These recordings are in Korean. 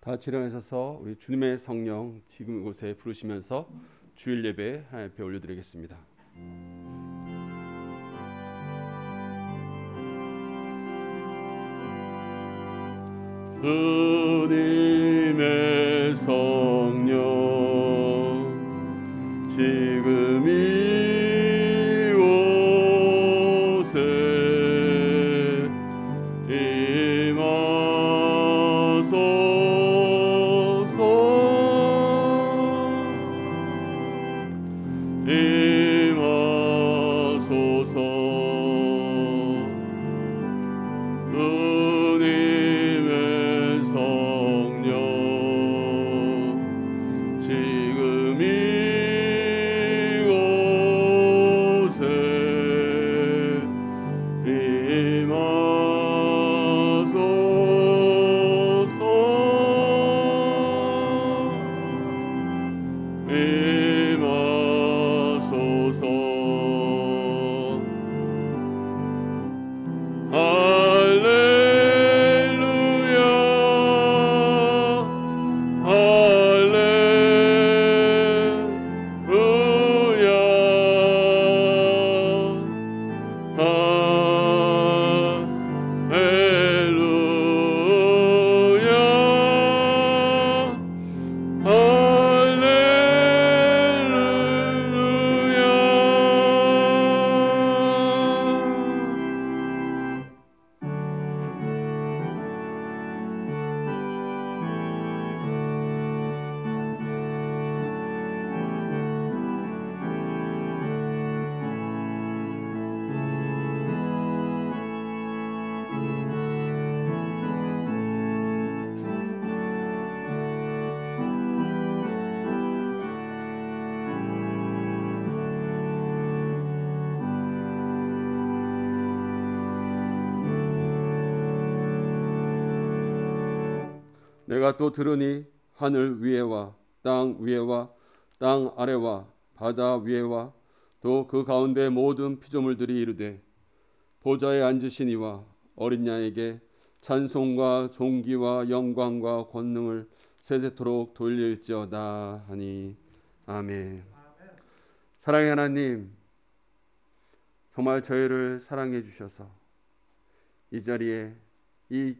다 같이 일어나셔서 우리 주님의 성령 지금 이곳에 부르시면서 주일 예배 하나님 앞에 올려드리겠습니다. 주님의 성령 지금 이곳에 임하소서. 주님의 성령 지금 이곳에 임하소서. 내가 또 들으니 하늘 위에와 땅 위에와 땅 아래와 바다 위에와 또 그 가운데 모든 피조물들이 이르되 보좌에 앉으신 이와 어린 양에게 찬송과 존귀와 영광과 권능을 세세토록 돌릴지어다 하니 아멘. 사랑의 하나님, 정말 저희를 사랑해 주셔서 이 자리에 이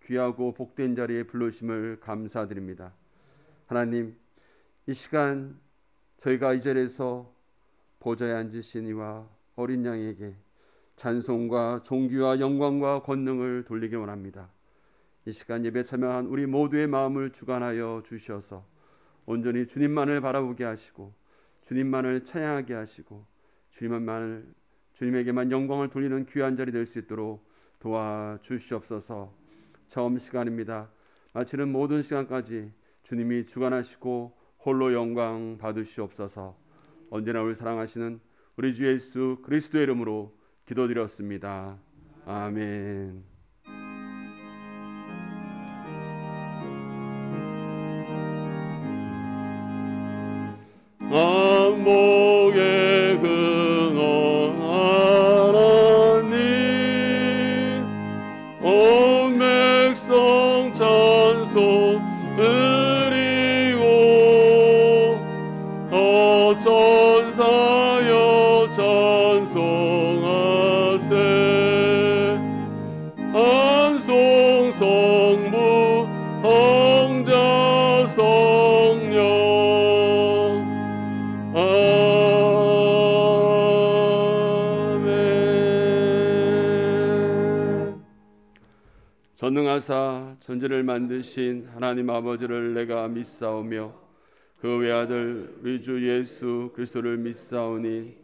귀하고 복된 자리에 불러주심을 감사드립니다. 하나님, 이 시간 저희가 이 자리에서 보좌에 앉으신 이와 어린 양에게 찬송과 존귀와 영광과 권능을 돌리기 원합니다. 이 시간 예배 참여한 우리 모두의 마음을 주관하여 주셔서 온전히 주님만을 바라보게 하시고 주님만을 찬양하게 하시고 주님에게만 영광을 돌리는 귀한 자리 될 수 있도록 도와주시옵소서. 처음 시간입니다. 마치는 모든 시간까지 주님이 주관하시고 홀로 영광 받으시옵소서. 언제나 우리 사랑하시는 우리 주 예수 그리스도의 이름으로 기도드렸습니다. 아멘. 안복의 근원 하나님 온 백성 찬송 드리고 더 천사여 찬송하세. 한송 성부 성자 성령 아멘. 전능하사 천지를 만드신 하나님 아버지를 내가 믿사오며 그 외아들 우리 주 예수 그리스도를 믿사오니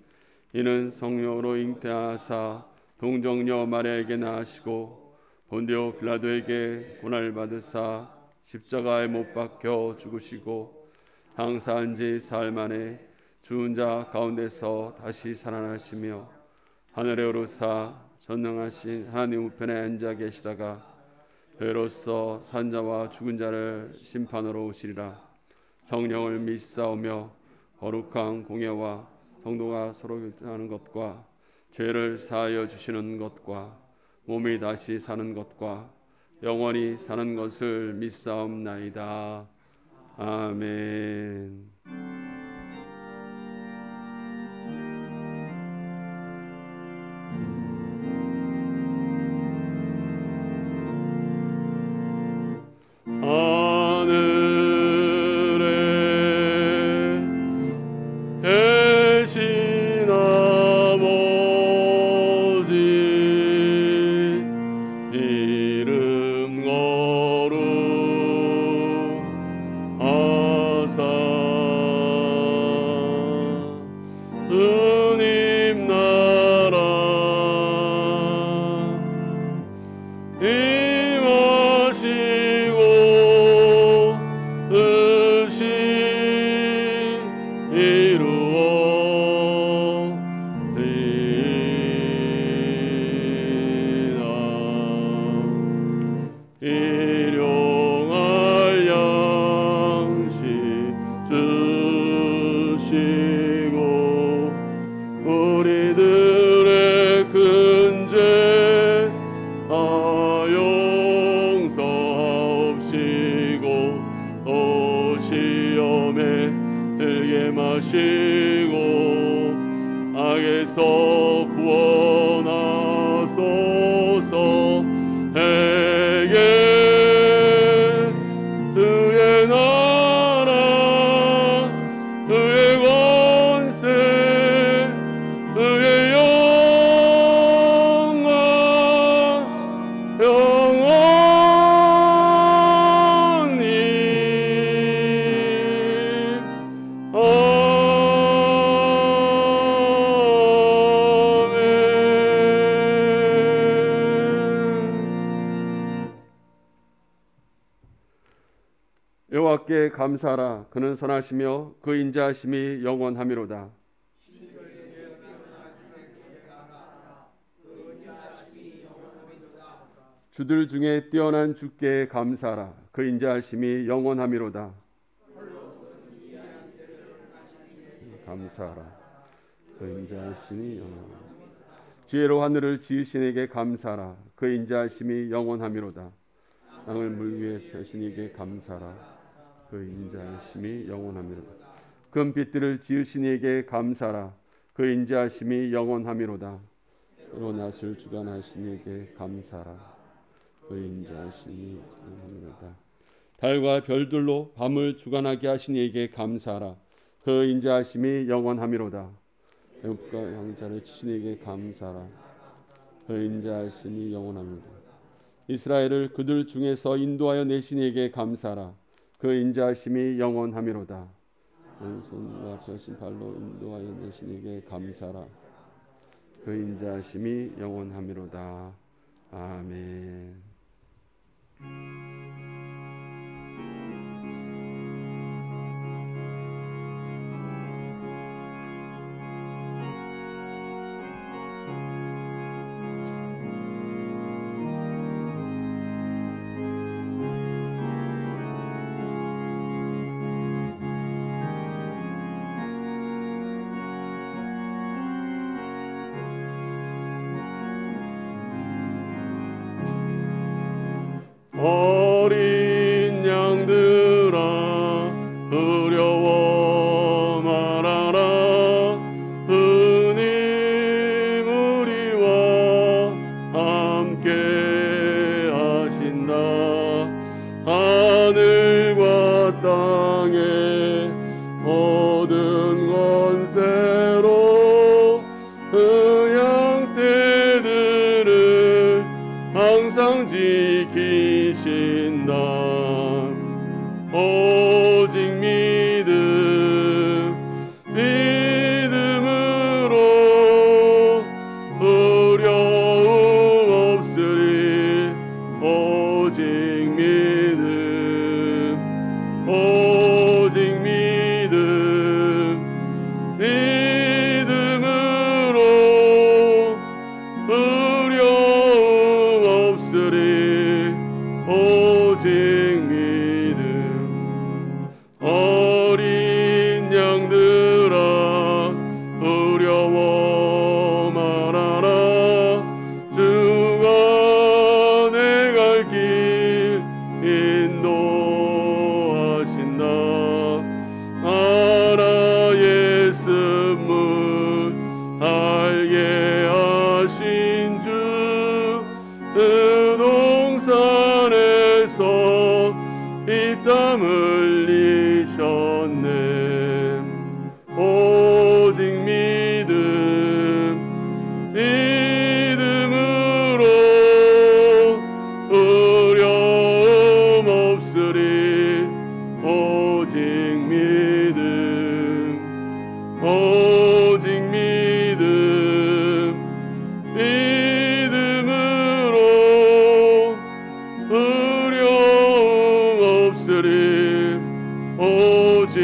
이는 성령으로 잉태하사 동정녀 마리아에게 나시고 본디오 빌라도에게 고난을 받으사 십자가에 못 박혀 죽으시고 장사한 지 사흘 만에 죽은 자 가운데서 다시 살아나시며 하늘에 오르사 전능하신 하나님 우편에 앉아 계시다가 저희로서 산자와 죽은 자를 심판으로 오시리라. 성령을 믿사오며 거룩한 공예와 성도가 서로 교제하는 것과 죄를 사하여 주시는 것과 몸이 다시 사는 것과 영원히 사는 것을 믿사옵나이다. 아멘. 악에서 구원하소서. 에게 그의 나라 그의 권세 그의 영광 영원히 여호와께 감사하라. 그는 선하시며 그 인자하심이 영원하미로다. 주들 중에 뛰어난 주께 감사하라. 그 인자하심이 영원하미로다. 감사하라. 그 인자하심이 영원하미로다. 지혜로 하늘을 지으신 이에게 감사하라. 그 인자하심이 영원하미로다. 땅을 물 위에 펴신 이에게 감사하라. 그 인자하심이 영원하미로다. 금빛들을 지으신 이에게 감사하라. 그 인자하심이 영원하미로다. 때로 낫을 주관하신 이에게 감사하라. 그 인자하심이 영원하미로다. 달과 별들로 밤을 주관하게 하신 이에게 감사하라. 그 인자하심이 영원하미로다. 애굽과 양자를 치신 이에게 감사하라. 그 인자하심이 영원하미로다. 이스라엘을 그들 중에서 인도하여 내신 이에게 감사하라. 그 인자하심이 영원하미로다. 손과 펴신 발로 인도하여 내신 이에게 감사하라. 그 인자하심이 영원하미로다. 아멘. 어린 양들아 두려워 말아라. 주님 우리와 함께 하신다. 하늘과 땅의 모든 권세로 그 양떼들을 항상 지키신다. 오직 믿음으로 두려움 없으리. 오직 믿음으로 두려움 없으리. 오직 믿음. 어린 양들아 두려워 말아라. 주가 내 갈 길 땀 흘리셨네. 오직 믿음으로 어려움 없으리. 오직 믿음으로 어려움 없으리. 오직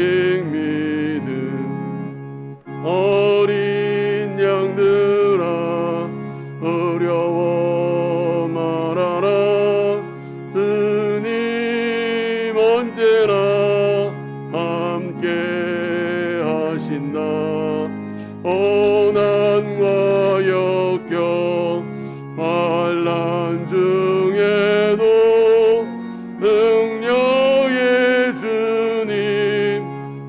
믿음. 어린 양들아 어려워 말아라. 주님 언제나 함께 하신다. 고난과 역경 환난 중에도 능력의 주님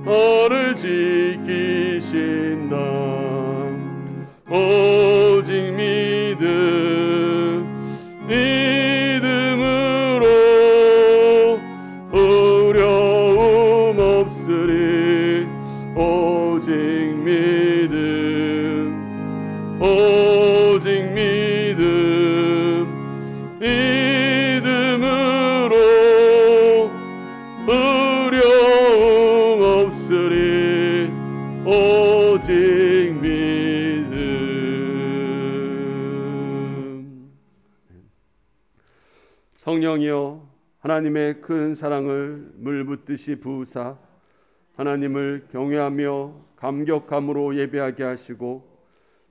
너를 지키신다. 오직 믿음으로 어려움 없으리. 오직 믿음으로 어려움 없으리. 오직 믿음. 성령이여 하나님의 큰 사랑을 물붓듯이 부으사 하나님을 경외하며 감격함으로 예배하게 하시고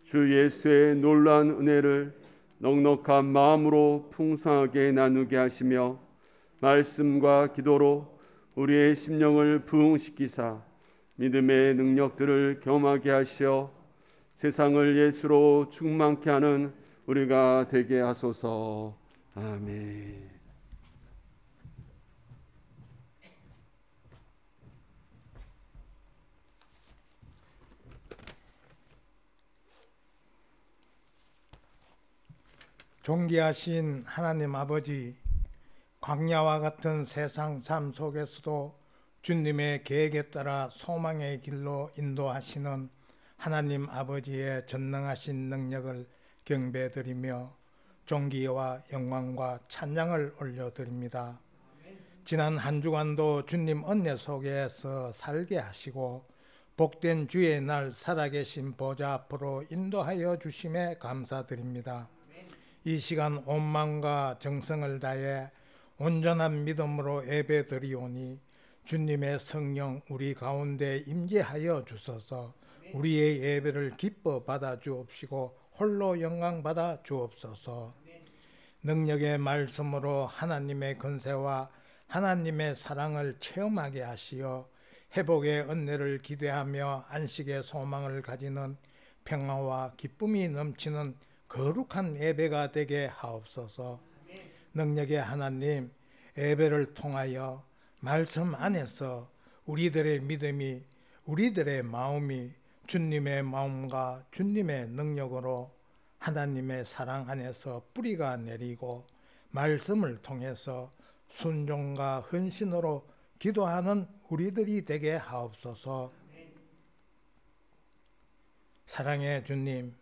주 예수의 놀라운 은혜를 넉넉한 마음으로 풍성하게 나누게 하시며 말씀과 기도로 우리의 심령을 부흥시키사 믿음의 능력들을 경험하게 하시어 세상을 예수로 충만케 하는 우리가 되게 하소서. 아멘. 존귀하신 하나님 아버지, 광야와 같은 세상 삶 속에서도 주님의 계획에 따라 소망의 길로 인도하시는 하나님 아버지의 전능하신 능력을 경배드리며 존귀와 영광과 찬양을 올려드립니다. 지난 한 주간도 주님 은혜 속에서 살게 하시고 복된 주의 날 살아계신 보좌 앞으로 인도하여 주심에 감사드립니다. 이 시간 온 마음과 정성을 다해 온전한 믿음으로 예배드리오니 주님의 성령 우리 가운데 임재하여 주소서. 우리의 예배를 기뻐 받아 주옵시고 홀로 영광 받아 주옵소서. 능력의 말씀으로 하나님의 권세와 하나님의 사랑을 체험하게 하시어 회복의 은혜를 기대하며 안식의 소망을 가지는 평화와 기쁨이 넘치는 거룩한 예배가 되게 하옵소서. 능력의 하나님, 예배를 통하여 말씀 안에서 우리들의 믿음이, 우리들의 마음이 주님의 마음과 주님의 능력으로 하나님의 사랑 안에서 뿌리가 내리고 말씀을 통해서 순종과 헌신으로 기도하는 우리들이 되게 하옵소서. 사랑의 주님,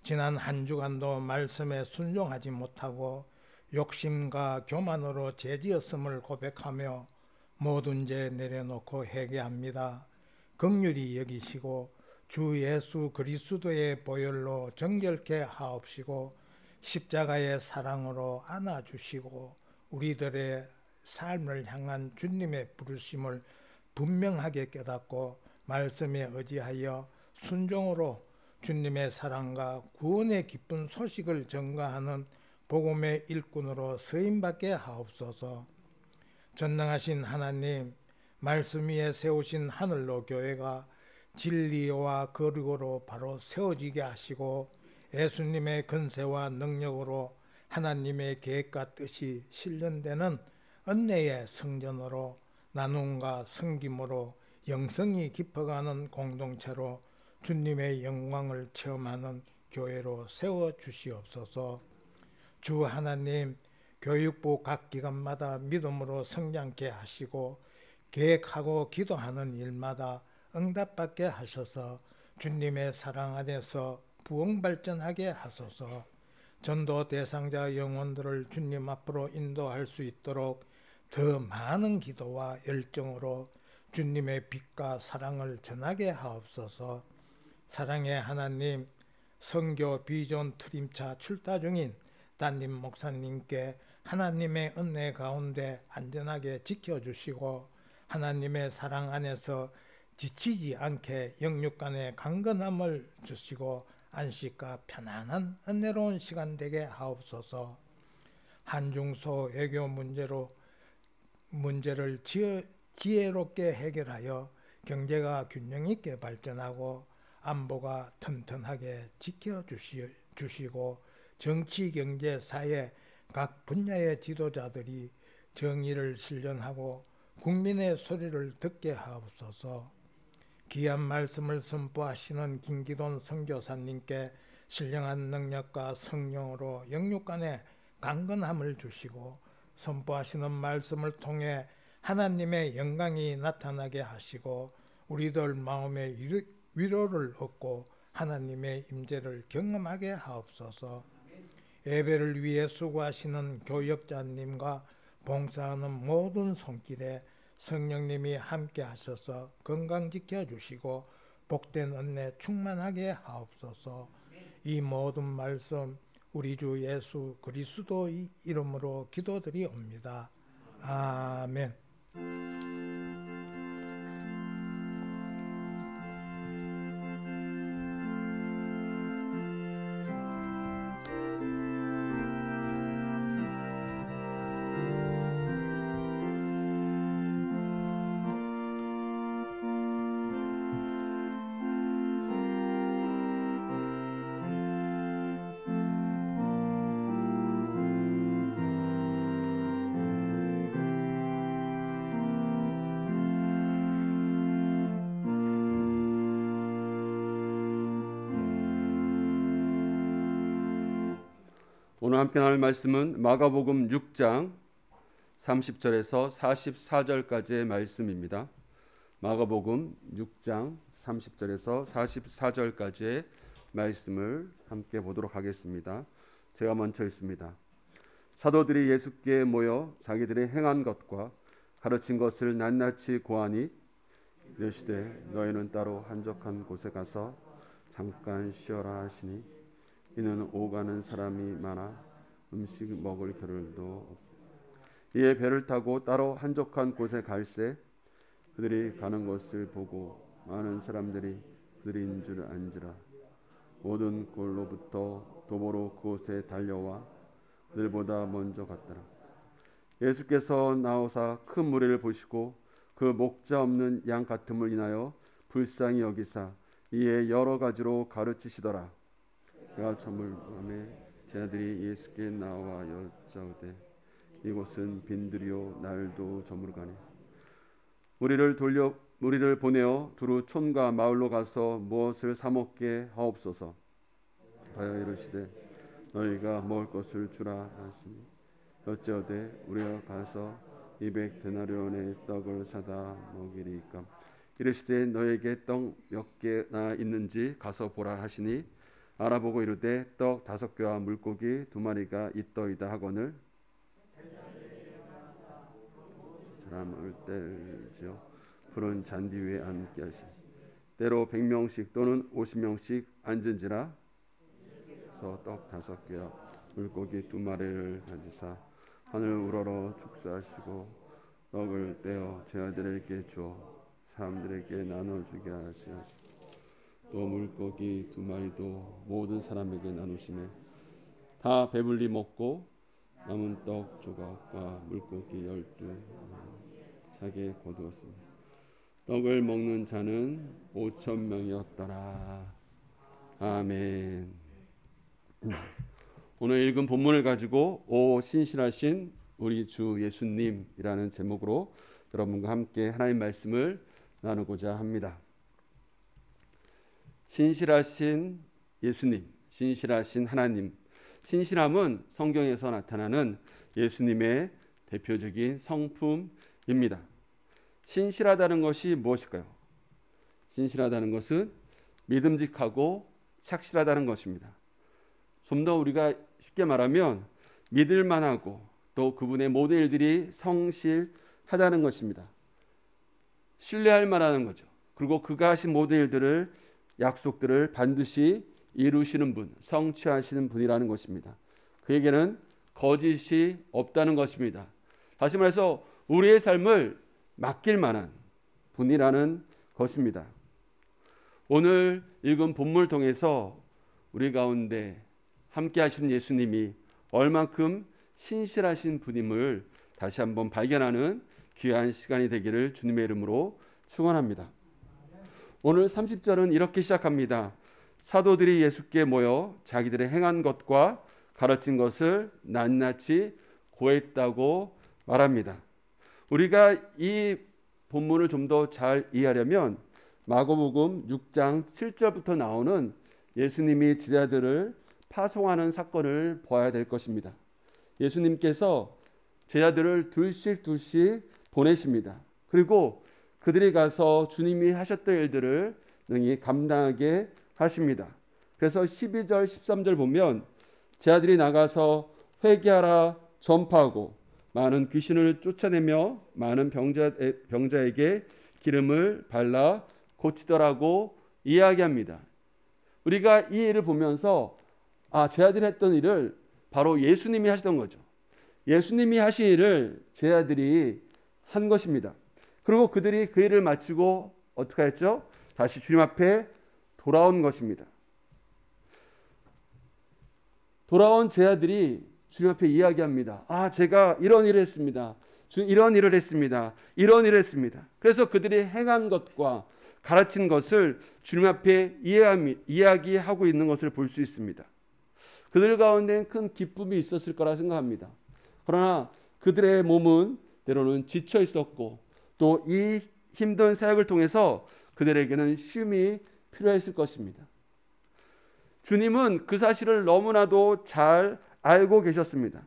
지난 한 주간도 말씀에 순종하지 못하고 욕심과 교만으로 죄지었음을 고백하며 모든 죄 내려놓고 회개합니다. 긍휼히 여기시고 주 예수 그리스도의 보혈로 정결케 하옵시고 십자가의 사랑으로 안아주시고 우리들의 삶을 향한 주님의 부르심을 분명하게 깨닫고 말씀에 의지하여 순종으로 주님의 사랑과 구원의 기쁜 소식을 전가하는 복음의 일꾼으로 쓰임받게 하옵소서. 전능하신 하나님, 말씀 위에 세우신 하늘로 교회가 진리와 거룩으로 바로 세워지게 하시고 예수님의 권세와 능력으로 하나님의 계획과 뜻이 실현되는 은혜의 성전으로 나눔과 섬김으로 영성이 깊어가는 공동체로 주님의 영광을 체험하는 교회로 세워주시옵소서. 주 하나님, 교육부 각 기관마다 믿음으로 성장케 하시고 계획하고 기도하는 일마다 응답받게 하셔서 주님의 사랑 안에서 부흥 발전하게 하소서. 전도 대상자 영혼들을 주님 앞으로 인도할 수 있도록 더 많은 기도와 열정으로 주님의 빛과 사랑을 전하게 하옵소서. 사랑의 하나님, 선교 비전 트림차 출타 중인 담임 목사님께 하나님의 은혜 가운데 안전하게 지켜주시고 하나님의 사랑 안에서 지치지 않게 영육간의 강건함을 주시고 안식과 편안한 은혜로운 시간 되게 하옵소서. 한중소 외교 문제를 지혜롭게 해결하여 경제가 균형 있게 발전하고 안보가 튼튼하게 지켜주시고 정치, 경제, 사회 각 분야의 지도자들이 정의를 실현하고 국민의 소리를 듣게 하옵소서. 귀한 말씀을 선포하시는 김기돈 선교사님께 신령한 능력과 성령으로 영육간에 강건함을 주시고 선포하시는 말씀을 통해 하나님의 영광이 나타나게 하시고 우리들 마음에 위로를 얻고 하나님의 임재를 경험하게 하옵소서. 예배를 위해 수고하시는 교역자님과 봉사하는 모든 손길에 성령님이 함께 하셔서 건강 지켜주시고 복된 은혜 충만하게 하옵소서. 이 모든 말씀 우리 주 예수 그리스도의 이름으로 기도드리옵니다. 아멘. 오늘 함께 나눌 말씀은 마가복음 6장 30절에서 44절까지의 말씀입니다. 마가복음 6장 30절에서 44절까지의 말씀을 함께 보도록 하겠습니다. 제가 먼저 읽습니다. 사도들이 예수께 모여 자기들이 행한 것과 가르친 것을 낱낱이 고하니 이르시되 너희는 따로 한적한 곳에 가서 잠깐 쉬어라 하시니 이는 오가는 사람이 많아 음식 먹을 겨를도 없고 이에 배를 타고 따로 한적한 곳에 갈새 그들이 가는 것을 보고 많은 사람들이 그들인 줄 안지라 모든 골로부터 도보로 그곳에 달려와 그들보다 먼저 갔더라. 예수께서 나오사 큰 무리를 보시고 그 목자 없는 양 같음을 인하여 불쌍히 여기사 이에 여러 가지로 가르치시더라. 그가 저물밤에 제자들이 예수께 나와 여짜오되 이곳은 빈들이요 날도 저물가니 우리를 보내어 두루 촌과 마을로 가서 무엇을 사 먹게 하옵소서. 하여 이르시되 너희가 먹을 것을 주라 하시니 여짜오되 우리가 가서 200데나리온의 떡을 사다 먹이리이까. 이르시되 너에게 떡 몇 개나 있는지 가서 보라 하시니 알아보고 이르되 떡 5개와 물고기 2마리가 있더이다 하거늘 사람을 뗄지어 푸른 잔디 위에 앉게 하시니 때로 100명씩 또는 50명씩 앉은지라. 그래서 떡 5개와 물고기 2마리를 가지사 하늘 우러러 축사하시고 떡을 떼어 제자들에게 주어 사람들에게 나눠주게 하시고 또 물고기 2마리도 모든 사람에게 나누시매 다 배불리 먹고 남은 떡 조각과 물고기 12 차게 거두었습니다. 떡을 먹는 자는 5,000명이었더라. 아멘. 오늘 읽은 본문을 가지고 오 신실하신 우리 주 예수님이라는 제목으로 여러분과 함께 하나님 말씀을 나누고자 합니다. 신실하신 예수님, 신실하신 하나님. 신실함은 성경에서 나타나는 예수님의 대표적인 성품입니다. 신실하다는 것이 무엇일까요? 신실하다는 것은 믿음직하고 착실하다는 것입니다. 좀 더 우리가 쉽게 말하면 믿을 만하고 또 그분의 모든 일들이 성실하다는 것입니다. 신뢰할 만한 거죠. 그리고 그가 하신 모든 일들을, 약속들을 반드시 이루시는 분, 성취하시는 분이라는 것입니다. 그에게는 거짓이 없다는 것입니다. 다시 말해서 우리의 삶을 맡길 만한 분이라는 것입니다. 오늘 읽은 본문을 통해서 우리 가운데 함께 하시는 예수님이 얼만큼 신실하신 분임을 다시 한번 발견하는 귀한 시간이 되기를 주님의 이름으로 축원합니다. 오늘 30절은 이렇게 시작합니다. 사도들이 예수께 모여 자기들의 행한 것과 가르친 것을 낱낱이 고했다고 말합니다. 우리가 이 본문을 좀 더 잘 이해하려면 마가복음 6장 7절부터 나오는 예수님이 제자들을 파송하는 사건을 봐야 될 것입니다. 예수님께서 제자들을 둘씩 보내십니다. 그리고 그들이 가서 주님이 하셨던 일들을 능히 감당하게 하십니다. 그래서 12절 13절 보면 제자들이 나가서 회개하라 전파하고 많은 귀신을 쫓아내며 많은 병자에게 기름을 발라 고치더라고 이야기합니다. 우리가 이 일을 보면서 제자들이 했던 일을 바로 예수님이 하시던 거죠. 예수님이 하신 일을 제자들이 한 것입니다. 그리고 그들이 그 일을 마치고 어떻게 했죠? 다시 주님 앞에 돌아온 것입니다. 돌아온 제자들이 주님 앞에 이야기합니다. 제가 이런 일을 했습니다. 이런 일을 했습니다. 이런 일을 했습니다. 그래서 그들이 행한 것과 가르친 것을 주님 앞에 이야기하고 있는 것을 볼 수 있습니다. 그들 가운데 큰 기쁨이 있었을 거라 생각합니다. 그러나 그들의 몸은 때로는 지쳐 있었고 또 이 힘든 사역을 통해서 그들에게는 쉼이 필요했을 것입니다. 주님은 그 사실을 너무나도 잘 알고 계셨습니다.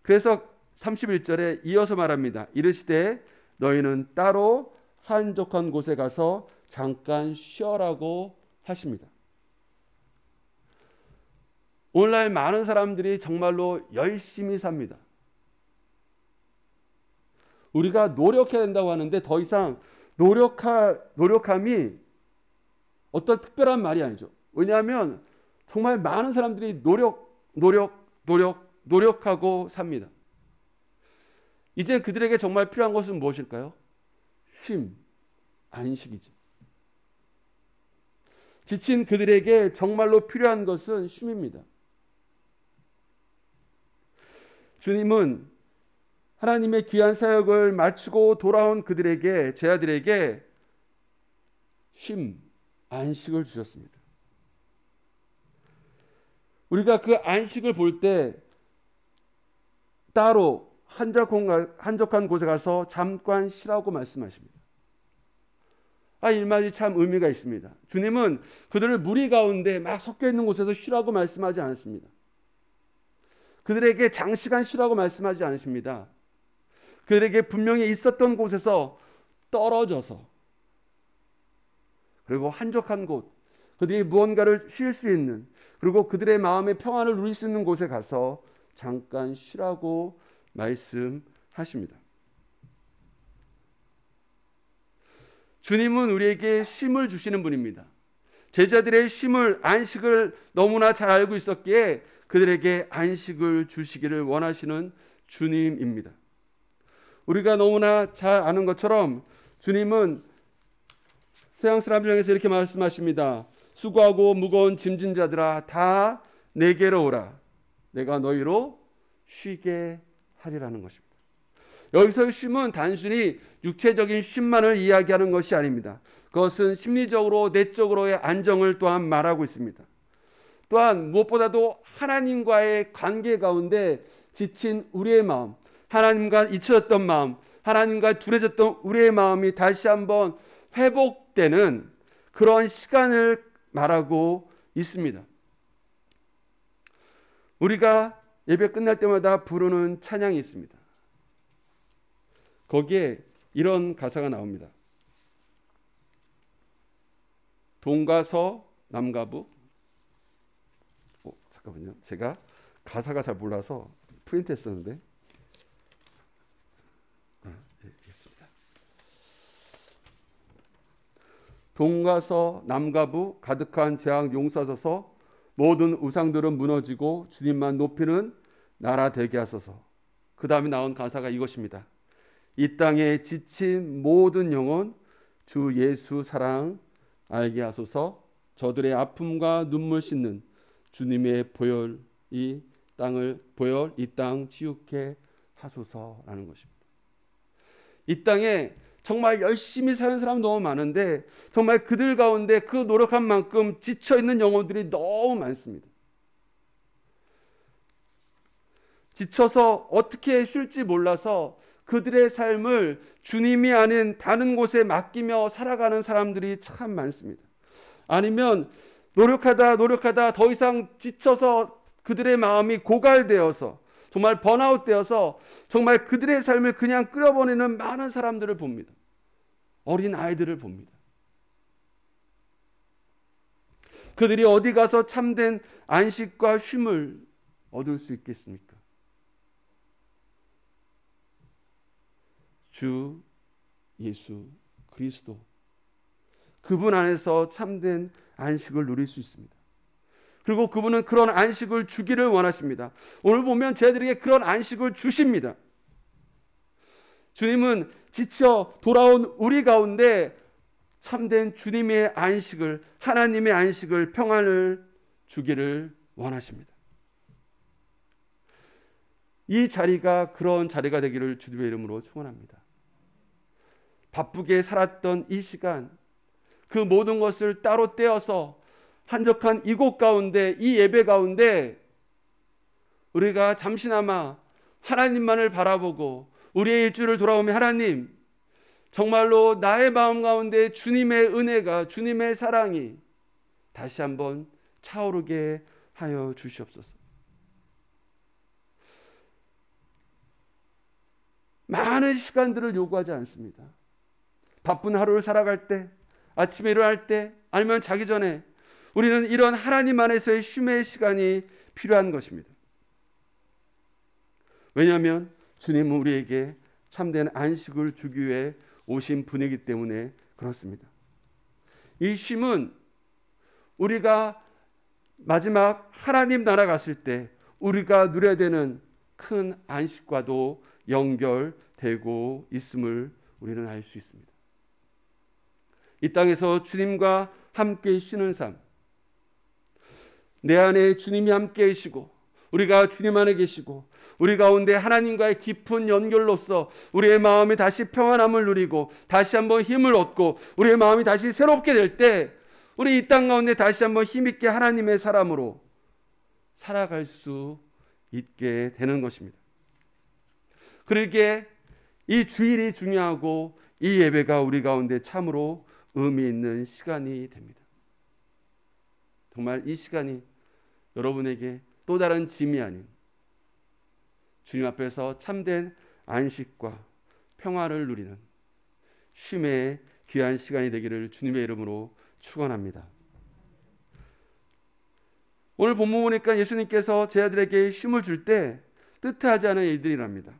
그래서 31절에 이어서 말합니다. 이르시되 너희는 따로 한적한 곳에 가서 잠깐 쉬어라고 하십니다. 오늘날 많은 사람들이 정말로 열심히 삽니다. 우리가 노력해야 된다고 하는데 더 이상 노력함이 어떤 특별한 말이 아니죠. 왜냐하면 정말 많은 사람들이 노력하고 삽니다. 이제 그들에게 정말 필요한 것은 무엇일까요? 쉼, 안식이죠. 지친 그들에게 정말로 필요한 것은 쉼입니다. 주님은 하나님의 귀한 사역을 마치고 돌아온 그들에게, 제자들에게 쉼, 안식을 주셨습니다. 우리가 그 안식을 볼 때 따로 한적한 곳에 가서 잠깐 쉬라고 말씀하십니다. 이 말이 참 의미가 있습니다. 주님은 그들을 무리 가운데 막 섞여 있는 곳에서 쉬라고 말씀하지 않았습니다. 그들에게 장시간 쉬라고 말씀하지 않으십니다. 그들에게 분명히 있었던 곳에서 떨어져서 그리고 한적한 곳, 그들이 무언가를 쉴 수 있는, 그리고 그들의 마음의 평안을 누릴 수 있는 곳에 가서 잠깐 쉬라고 말씀하십니다. 주님은 우리에게 쉼을 주시는 분입니다. 제자들의 쉼을, 안식을 너무나 잘 알고 있었기에 그들에게 안식을 주시기를 원하시는 주님입니다. 우리가 너무나 잘 아는 것처럼 주님은 세상 사람들 향해서 이렇게 말씀하십니다. 수고하고 무거운 짐진 자들아 다 내게로 오라. 내가 너희로 쉬게 하리라는 것입니다. 여기서의 쉼은 단순히 육체적인 쉼만을 이야기하는 것이 아닙니다. 그것은 심리적으로 내적으로의 안정을 또한 말하고 있습니다. 또한 무엇보다도 하나님과의 관계 가운데 지친 우리의 마음, 하나님과 잊혀졌던 마음, 하나님과 둔해졌던 우리의 마음이 다시 한번 회복되는 그런 시간을 말하고 있습니다. 우리가 예배 끝날 때마다 부르는 찬양이 있습니다. 거기에 이런 가사가 나옵니다. 동과 서 남과 북. 잠깐만요. 제가 가사가 잘 몰라서 프린트했었는데. 있습니다. 동과 서 남과 북 가득한 재앙 용서하소서. 모든 우상들은 무너지고 주님만 높이는 나라 되게 하소서. 그 다음에 나온 가사가 이것입니다. 이 땅에 지친 모든 영혼 주 예수 사랑 알게 하소서. 저들의 아픔과 눈물 씻는 주님의 보혈 이 땅 치유케 하소서라는 것입니다. 이 땅에 정말 열심히 사는 사람 너무 많은데 정말 그들 가운데 그 노력한 만큼 지쳐있는 영혼들이 너무 많습니다. 지쳐서 어떻게 쉴지 몰라서 그들의 삶을 주님이 아닌 다른 곳에 맡기며 살아가는 사람들이 참 많습니다. 아니면 노력하다 더 이상 지쳐서 그들의 마음이 고갈되어서 정말 번아웃되어서 정말 그들의 삶을 그냥 끌어버리는 많은 사람들을 봅니다. 어린 아이들을 봅니다. 그들이 어디 가서 참된 안식과 쉼을 얻을 수 있겠습니까? 주 예수 그리스도 그분 안에서 참된 안식을 누릴 수 있습니다. 그리고 그분은 그런 안식을 주기를 원하십니다. 오늘 보면 저희들에게 그런 안식을 주십니다. 주님은 지쳐 돌아온 우리 가운데 참된 주님의 안식을, 하나님의 안식을, 평안을 주기를 원하십니다. 이 자리가 그런 자리가 되기를 주님의 이름으로 축원합니다. 바쁘게 살았던 이 시간, 그 모든 것을 따로 떼어서 한적한 이곳 가운데, 이 예배 가운데 우리가 잠시나마 하나님만을 바라보고 우리의 일주일을 돌아오며 하나님, 정말로 나의 마음 가운데 주님의 은혜가, 주님의 사랑이 다시 한번 차오르게 하여 주시옵소서. 많은 시간들을 요구하지 않습니다. 바쁜 하루를 살아갈 때, 아침에 일어날 때, 아니면 자기 전에 우리는 이런 하나님 안에서의 쉼의 시간이 필요한 것입니다. 왜냐하면 주님은 우리에게 참된 안식을 주기 위해 오신 분이기 때문에 그렇습니다. 이 쉼은 우리가 마지막 하나님 나라 갔을 때 우리가 누려야 되는 큰 안식과도 연결되고 있음을 우리는 알 수 있습니다. 이 땅에서 주님과 함께 쉬는 삶, 내 안에 주님이 함께 계시고 우리가 주님 안에 계시고 우리 가운데 하나님과의 깊은 연결로서 우리의 마음이 다시 평안함을 누리고 다시 한번 힘을 얻고 우리의 마음이 다시 새롭게 될 때 우리 이 땅 가운데 다시 한번 힘있게 하나님의 사람으로 살아갈 수 있게 되는 것입니다. 그러기에 이 주일이 중요하고 이 예배가 우리 가운데 참으로 의미 있는 시간이 됩니다. 정말 이 시간이 여러분에게 또 다른 짐이 아닌 주님 앞에서 참된 안식과 평화를 누리는 쉼의 귀한 시간이 되기를 주님의 이름으로 축원합니다. 오늘 본문 보니까 예수님께서 제 아들에게 쉼을 줄 때 뜻하지 않은 일들이랍니다.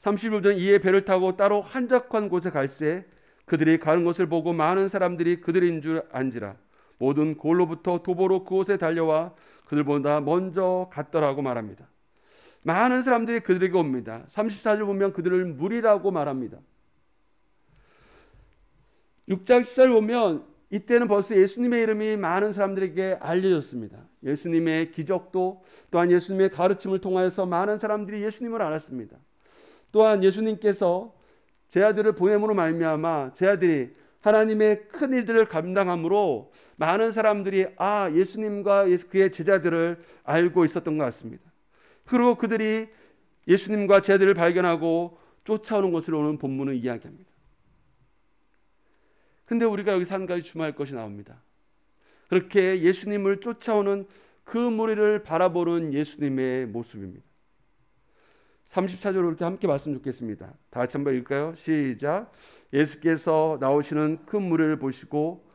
30일 전 이에 배를 타고 따로 한적한 곳에 갈새 그들이 가는 것을 보고 많은 사람들이 그들인 줄 안지라. 모든 골로부터 도보로 그곳에 달려와 그들보다 먼저 갔더라고 말합니다. 많은 사람들이 그들에게 옵니다. 34절 보면 그들을 무리라고 말합니다. 6장 14절 보면 이때는 벌써 예수님의 이름이 많은 사람들에게 알려졌습니다. 예수님의 기적도 또한 예수님의 가르침을 통하여서 많은 사람들이 예수님을 알았습니다. 또한 예수님께서 제 아들을 보냄으로 말미암아 제 아들이 하나님의 큰 일들을 감당함으로 많은 사람들이 예수님과 그의 제자들을 알고 있었던 것 같습니다. 그리고 그들이 예수님과 제자들을 발견하고 쫓아오는 것을 오늘 본문은 이야기합니다. 근데 우리가 여기서 한 가지 주목할 것이 나옵니다. 그렇게 예수님을 쫓아오는 그 무리를 바라보는 예수님의 모습입니다. 34절로 이렇게 함께 말씀 듣겠습니다. 다 같이 한번 읽을까요? 시작. 예수께서 나오시는 큰 무리를 보시고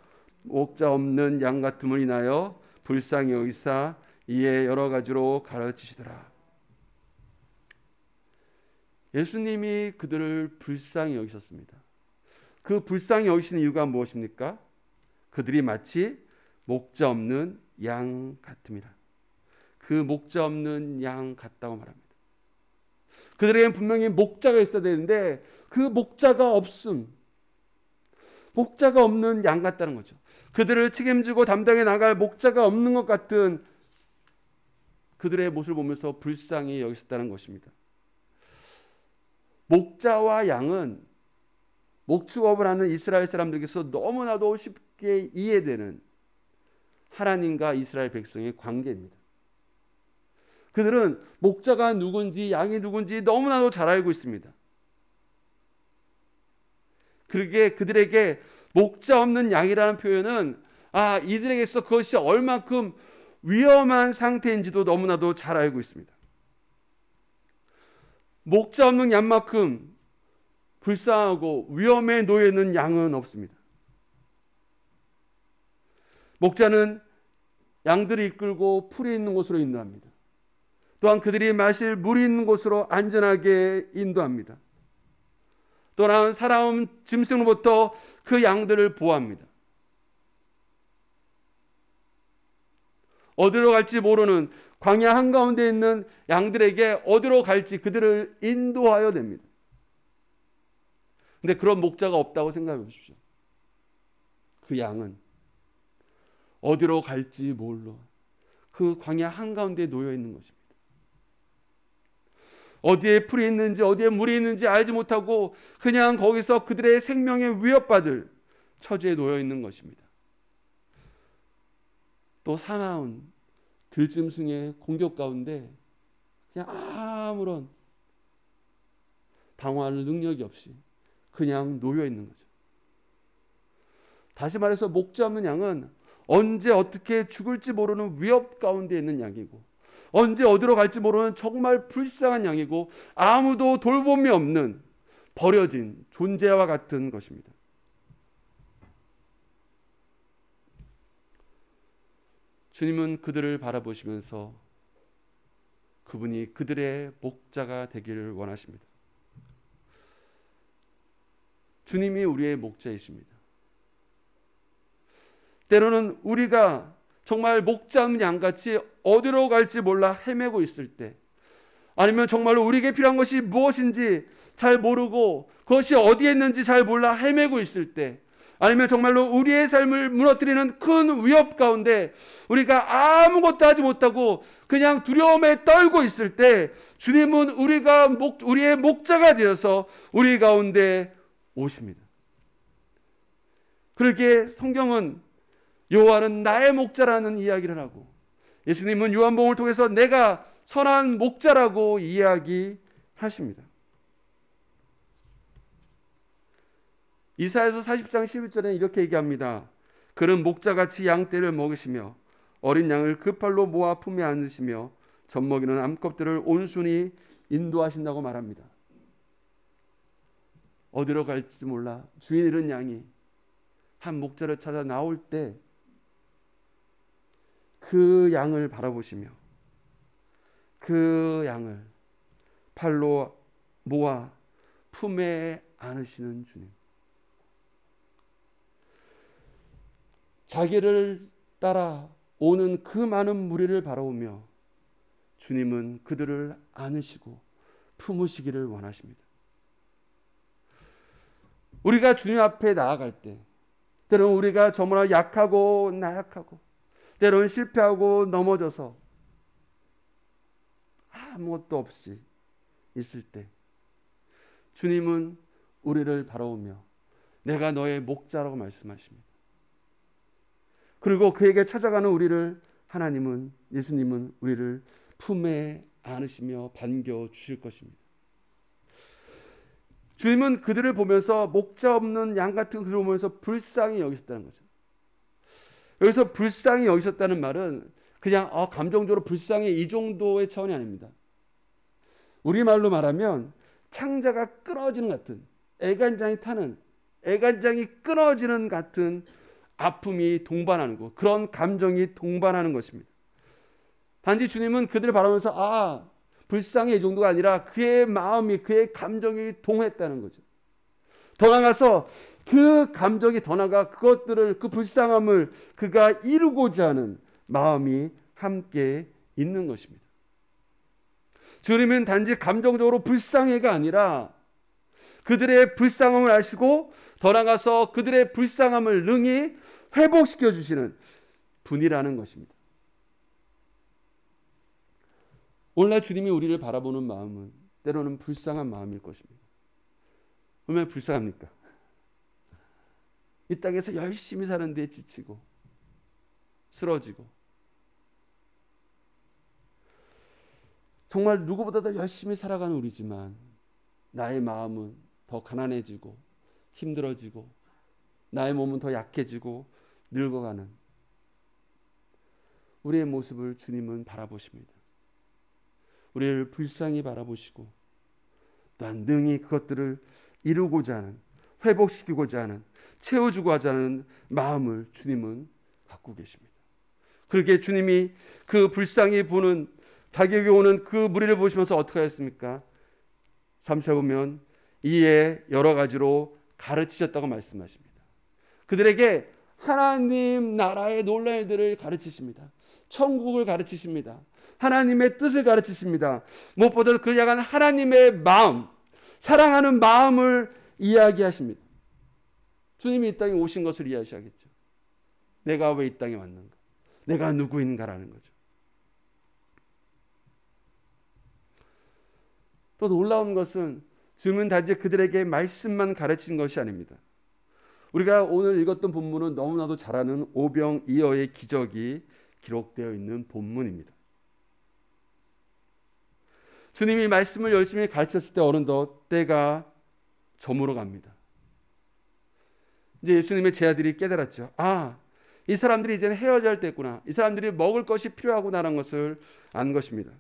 목자 없는 양 같음을 인하여 불쌍히 여기사 이에 여러 가지로 가르치시더라. 예수님이 그들을 불쌍히 여기셨습니다. 그 불쌍히 여기시는 이유가 무엇입니까? 그들이 마치 목자 없는 양 같음이라. 그 목자 없는 양 같다고 말합니다. 그들에게는 분명히 목자가 있어야 되는데 그 목자가 없음. 목자가 없는 양 같다는 거죠. 그들을 책임지고 담당해 나갈 목자가 없는 것 같은 그들의 모습을 보면서 불쌍히 여기셨다는 것입니다. 목자와 양은 목축업을 하는 이스라엘 사람들에게서 너무나도 쉽게 이해되는 하나님과 이스라엘 백성의 관계입니다. 그들은 목자가 누군지 양이 누군지 너무나도 잘 알고 있습니다. 그러기에 그들에게 목자 없는 양이라는 표현은 이들에게서 그것이 얼만큼 위험한 상태인지도 너무나도 잘 알고 있습니다. 목자 없는 양만큼 불쌍하고 위험에 놓여 있는 양은 없습니다. 목자는 양들이 이끌고 풀이 있는 곳으로 인도합니다. 또한 그들이 마실 물이 있는 곳으로 안전하게 인도합니다. 또한 사나운 짐승으로부터 그 양들을 보호합니다. 어디로 갈지 모르는 광야 한가운데 있는 양들에게 어디로 갈지 그들을 인도하여 냅니다. 근데 그런 목자가 없다고 생각해 보십시오. 그 양은 어디로 갈지 몰라 그 광야 한가운데 놓여 있는 것입니다. 어디에 풀이 있는지 어디에 물이 있는지 알지 못하고 그냥 거기서 그들의 생명에 위협받을 처지에 놓여 있는 것입니다. 또 사나운 들짐승의 공격 가운데 그냥 아무런 방어할 능력이 없이 그냥 놓여 있는 거죠. 다시 말해서 목자 없는 양은 언제 어떻게 죽을지 모르는 위협 가운데 있는 양이고 언제 어디로 갈지 모르는 정말 불쌍한 양이고 아무도 돌봄이 없는 버려진 존재와 같은 것입니다. 주님은 그들을 바라보시면서 그분이 그들의 목자가 되기를 원하십니다. 주님이 우리의 목자이십니다. 때로는 우리가 정말 목자 없는 양같이 어디로 갈지 몰라 헤매고 있을 때, 아니면 정말로 우리에게 필요한 것이 무엇인지 잘 모르고 그것이 어디에 있는지 잘 몰라 헤매고 있을 때, 아니면 정말로 우리의 삶을 무너뜨리는 큰 위협 가운데 우리가 아무것도 하지 못하고 그냥 두려움에 떨고 있을 때 주님은 우리의 목자가 되어서 우리 가운데 오십니다. 그렇게 성경은 여호와는 나의 목자라는 이야기를 하고 예수님은 요한복음을 통해서 내가 선한 목자라고 이야기하십니다. 이사야서 40장 11절에 이렇게 얘기합니다. 그는 목자같이 양떼를 먹이시며 어린 양을 그 팔로 모아 품에 안으시며 젖먹이는 암컷들을 온순히 인도하신다고 말합니다. 어디로 갈지 몰라 주인 잃은 양이 한 목자를 찾아 나올 때 그 양을 바라보시며 그 양을 팔로 모아 품에 안으시는 주님. 자기를 따라 오는 그 많은 무리를 바라보며 주님은 그들을 안으시고 품으시기를 원하십니다. 우리가 주님 앞에 나아갈 때 때로는 우리가 저무나 약하고 나약하고 때로는 실패하고 넘어져서 아무것도 없이 있을 때 주님은 우리를 바라보며 내가 너의 목자라고 말씀하십니다. 그리고 그에게 찾아가는 우리를 예수님은 우리를 품에 안으시며 반겨 주실 것입니다. 주님은 그들을 보면서 목자 없는 양 같은 그들을 보면서 불쌍히 여기셨다는 거죠. 여기서 불쌍히 여기셨다는 말은 그냥 감정적으로 불쌍해 이 정도의 차원이 아닙니다. 우리말로 말하면 창자가 끊어지는 같은, 애간장이 끊어지는 같은 아픔이 동반하는 것, 그런 감정이 동반하는 것입니다. 단지 주님은 그들을 바라보면서 불쌍해 이 정도가 아니라 그의 마음이, 그의 감정이 동했다는 거죠. 더 나아가서 그 감정이 더 나아가 그것들을, 그 불쌍함을 그가 이루고자 하는 마음이 함께 있는 것입니다. 주님은 단지 감정적으로 불쌍해가 아니라 그들의 불쌍함을 아시고 더 나아가서 그들의 불쌍함을 능히 회복시켜 주시는 분이라는 것입니다. 오늘날 주님이 우리를 바라보는 마음은 때로는 불쌍한 마음일 것입니다. 얼마나 불쌍합니까? 이 땅에서 열심히 사는 데 지치고 쓰러지고 정말 누구보다도 열심히 살아가는 우리지만 나의 마음은 더 가난해지고 힘들어지고 나의 몸은 더 약해지고 늙어가는 우리의 모습을 주님은 바라보십니다. 우리를 불쌍히 바라보시고 또한 능히 그것들을 이루고자 하는, 회복시키고자 하는, 채워주고자 하는 마음을 주님은 갖고 계십니다. 그렇게 주님이 그 불쌍히 보는, 자기에게 오는 그 무리를 보시면서 어떻게 하였습니까? 3절 보면 이에 여러 가지로 가르치셨다고 말씀하십니다. 그들에게 하나님 나라의 놀라운 일들을 가르치십니다. 천국을 가르치십니다. 하나님의 뜻을 가르치십니다. 무엇보다도 그 향한 하나님의 마음, 사랑하는 마음을 이야기하십니다. 주님이 이 땅에 오신 것을 이야기하겠죠. 내가 왜 이 땅에 왔는가? 내가 누구인가라는 거죠. 또 놀라운 것은 주님은 단지 그들에게 말씀만 가르친 것이 아닙니다. 우리가 오늘 읽었던 본문은 너무나도 잘 아는 오병이어의 기적이 기록되어 있는 본문입니다. 주님이 말씀을 열심히 가르쳤을 때 어느덧 때가 저물어 갑니다. 이제 예수님의 제자들이 깨달았죠. 이 사람들이 이제는 헤어져야 할 때구나. 이 사람들이 먹을 것이 필요하구나라는 것을 안 것입니다.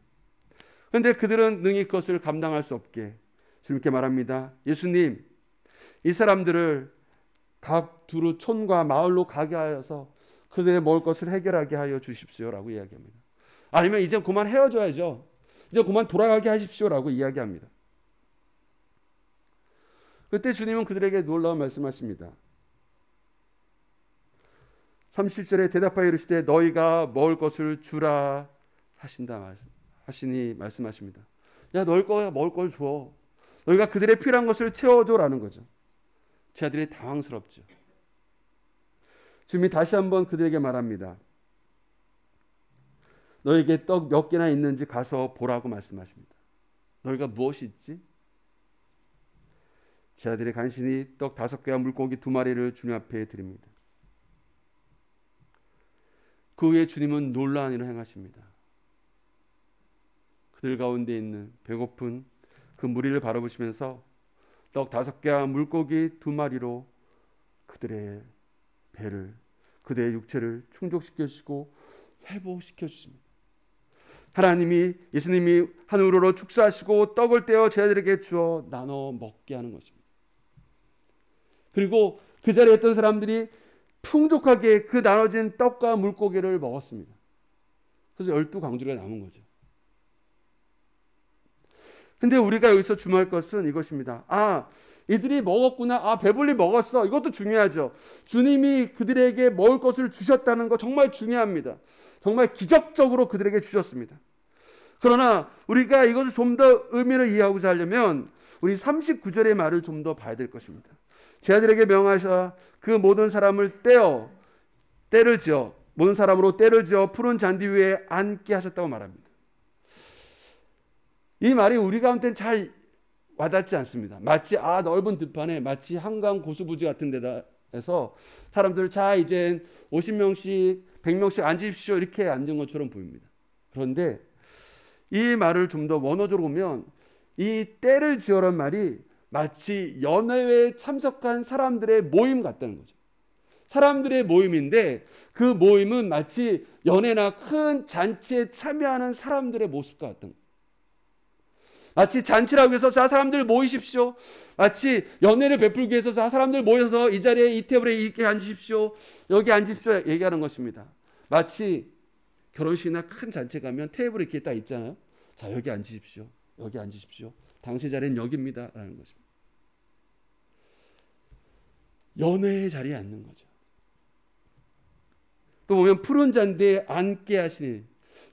그런데 그들은 능히 그것을 감당할 수 없게 주님께 말합니다. 예수님, 이 사람들을 각 두루 촌과 마을로 가게 하여서 그들의 먹을 것을 해결하게 하여 주십시오라고 이야기합니다. 아니면 이제 그만 헤어져야죠. 이제 그만 돌아가게 하십시오라고 이야기합니다. 그때 주님은 그들에게 놀라운 말씀하십니다. 37절에 대답하여 이르시되 너희가 먹을 것을 주라 하시니 말씀하십니다. 야, 너희 거야 먹을 걸 줘. 너희가 그들의 필요한 것을 채워줘라는 거죠. 제자들이 당황스럽죠. 주님이 다시 한번 그들에게 말합니다. 너에게 떡 몇 개나 있는지 가서 보라고 말씀하십니다. 너희가 무엇이 있지? 제자들이 간신히 떡 5개와 물고기 2마리를 주님 앞에 드립니다. 그 후에 주님은 놀라운 일을 행하십니다. 그들 가운데 있는 배고픈 그 무리를 바라보시면서 떡 5개와 물고기 2마리로 그들의 배를, 그들의 육체를 충족시켜 주시고 회복시켜 주십니다. 예수님이 하늘으로 축사하시고 떡을 떼어 제자들에게 주어 나눠 먹게 하는 것입니다. 그리고 그 자리에 있던 사람들이 풍족하게 그 나눠진 떡과 물고기를 먹었습니다. 그래서 12광주리가 남은 거죠. 근데 우리가 여기서 주목할 것은 이것입니다. 이들이 먹었구나. 배불리 먹었어. 이것도 중요하죠. 주님이 그들에게 먹을 것을 주셨다는 거 정말 중요합니다. 정말 기적적으로 그들에게 주셨습니다. 그러나 우리가 이것을 좀 더 의미를 이해하고자 하려면 우리 39절의 말을 좀 더 봐야 될 것입니다. 제자들에게 명하셔 그 모든 사람을 때를 지어 모든 사람으로 때를 지어 푸른 잔디 위에 앉게 하셨다고 말합니다. 이 말이 우리 가운데는 잘 와닿지 않습니다. 마치 넓은 들판에 마치 한강 고수부지 같은 데다에서 사람들 자 이제 50명씩 100명씩 앉으십시오 이렇게 앉은 것처럼 보입니다. 그런데 이 말을 좀 더 원어적으로 보면 이 때를 지어란 말이 마치 연회에 참석한 사람들의 모임 같다는 거죠. 사람들의 모임인데 그 모임은 마치 연회나 큰 잔치에 참여하는 사람들의 모습과 같은 거예요. 마치 잔치라고 해서 자 사람들 모이십시오. 마치 연회를 베풀기 위해서 자 사람들 모여서 이 자리에 이 테이블에 이렇게 앉으십시오. 여기 앉으십시오. 얘기하는 것입니다. 마치 결혼식이나 큰 잔치에 가면 테이블이 이렇게 딱 있잖아요. 자 여기 앉으십시오. 여기 앉으십시오. 당신 자리는 여기입니다. 라는 것입니다. 연회의 자리에 앉는 거죠. 또 보면 푸른 잔디에 앉게 하시니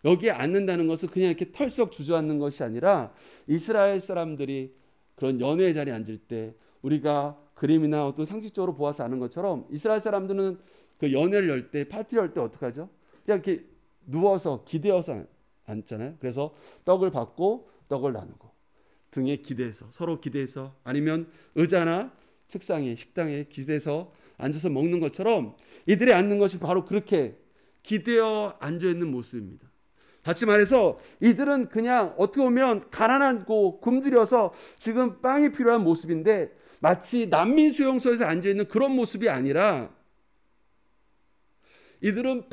여기에 앉는다는 것은 그냥 이렇게 털썩 주저앉는 것이 아니라 이스라엘 사람들이 그런 연회의 자리에 앉을 때 우리가 그림이나 어떤 상식적으로 보아서 아는 것처럼 이스라엘 사람들은 그 연회를 열 때 파티를 열 때 어떻게 하죠? 그냥 이렇게 누워서 기대어서 앉잖아요. 그래서 떡을 받고 떡을 나누고 등에 기대서 서로 기대서 아니면 의자나 책상에 식당에 기대서 앉아서 먹는 것처럼 이들이 앉는 것이 바로 그렇게 기대어 앉아 있는 모습입니다. 다시 말해서 이들은 그냥 어떻게 보면 가난하고 굶주려서 지금 빵이 필요한 모습인데 마치 난민 수용소에서 앉아 있는 그런 모습이 아니라 이들은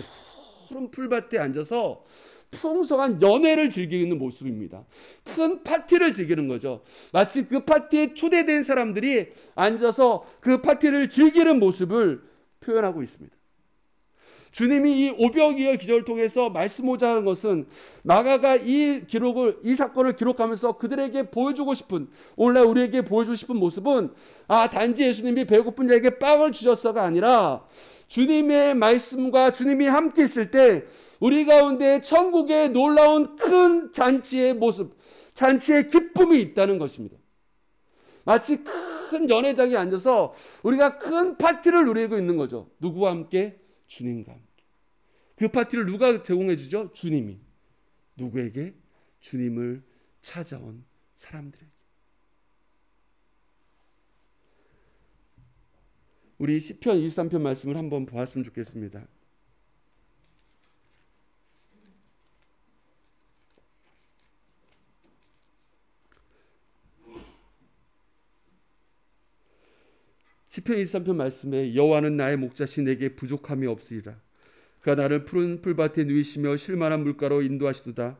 푸른 풀밭에 앉아서 풍성한 연회를 즐기는 모습입니다. 큰 파티를 즐기는 거죠. 마치 그 파티에 초대된 사람들이 앉아서 그 파티를 즐기는 모습을 표현하고 있습니다. 주님이 이 오병이어 기적을 통해서 말씀하고자 하는 것은 마가가 이 사건을 기록하면서 그들에게 보여주고 싶은, 오늘날 우리에게 보여주고 싶은 모습은 단지 예수님이 배고픈 자에게 빵을 주셨어가 아니라 주님의 말씀과 주님이 함께 있을 때 우리 가운데 천국의 놀라운 큰 잔치의 모습, 잔치의 기쁨이 있다는 것입니다. 마치 큰 연회장에 앉아서 우리가 큰 파티를 누리고 있는 거죠. 누구와 함께? 주님과 함께. 그 파티를 누가 제공해 주죠? 주님이. 누구에게? 주님을 찾아온 사람들에게. 우리 시편 23편 말씀을 한번 보았으면 좋겠습니다. 시편 23편 말씀에 여호와는 나의 목자시 내게 부족함이 없으리라. 그가 나를 푸른 풀밭에 누이시며 쉴만한 물가로 인도하시도다.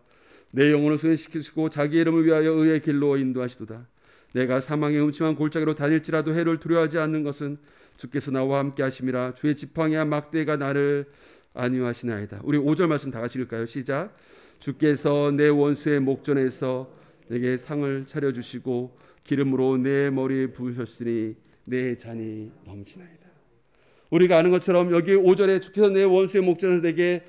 내 영혼을 소생시키시고 자기 이름을 위하여 의의 길로 인도하시도다. 내가 사망의 음침한 골짜기로 다닐지라도 해를 두려워하지 않는 것은 주께서 나와 함께 하심이라. 주의 지팡이와 막대가 나를 안위하시나이다. 우리 5절 말씀 다 같이 읽을까요? 시작. 주께서 내 원수의 목전에서 내게 상을 차려주시고 기름으로 내 머리에 부으셨으니 내 잔이 넘치나이다. 우리가 아는 것처럼 여기 5절에 주께서 내 원수의 목전에서 내게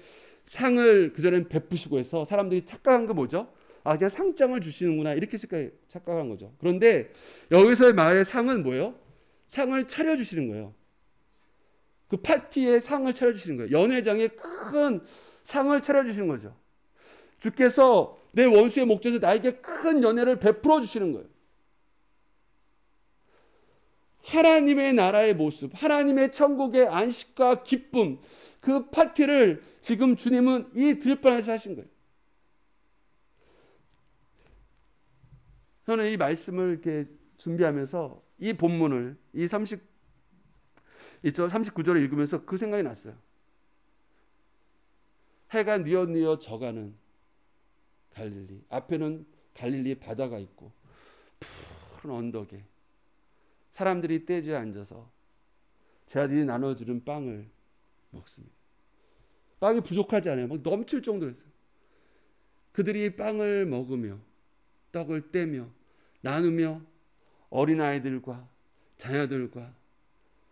상을 그전엔 베푸시고 해서 사람들이 착각한 거 뭐죠? 그냥 상장을 주시는구나 이렇게 착각한 거죠. 그런데 여기서의 말의 상은 뭐예요? 상을 차려주시는 거예요. 그 파티에 상을 차려주시는 거예요. 연회장에 큰 상을 차려주시는 거죠. 주께서 내 원수의 목전에서 나에게 큰 연회를 베풀어 주시는 거예요. 하나님의 나라의 모습, 하나님의 천국의 안식과 기쁨, 그 파티를 지금 주님은 이 들판에서 하신 거예요. 저는 이 말씀을 이렇게 준비하면서 이 본문을 이 39절을 읽으면서 그 생각이 났어요. 해가 뉘어뉘어 져가는 갈릴리, 앞에는 갈릴리 바다가 있고 푸른 언덕에 사람들이 떼지에 앉아서 제 아들이 나눠주는 빵을 먹습니다. 빵이 부족하지 않아요. 막 넘칠 정도로 했어요. 그들이 빵을 먹으며 떡을 떼며 나누며 어린아이들과 자녀들과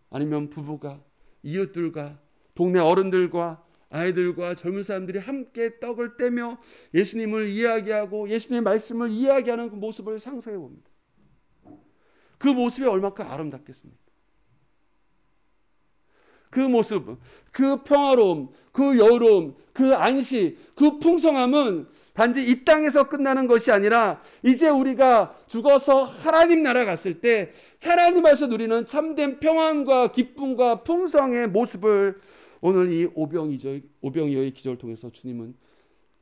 아니면 부부가 이웃들과 동네 어른들과 아이들과 젊은 사람들이 함께 떡을 떼며 예수님을 이야기하고 예수님의 말씀을 이야기하는 그 모습을 상상해 봅니다. 그 모습이 얼마큼 아름답겠습니까? 그 모습, 그 평화로움, 그 여로움, 그 안식, 그 풍성함은 단지 이 땅에서 끝나는 것이 아니라 이제 우리가 죽어서 하나님 나라 갔을 때 하나님에서 누리는 참된 평안과 기쁨과 풍성의 모습을 오늘 이 오병이어의 기적을 통해서 주님은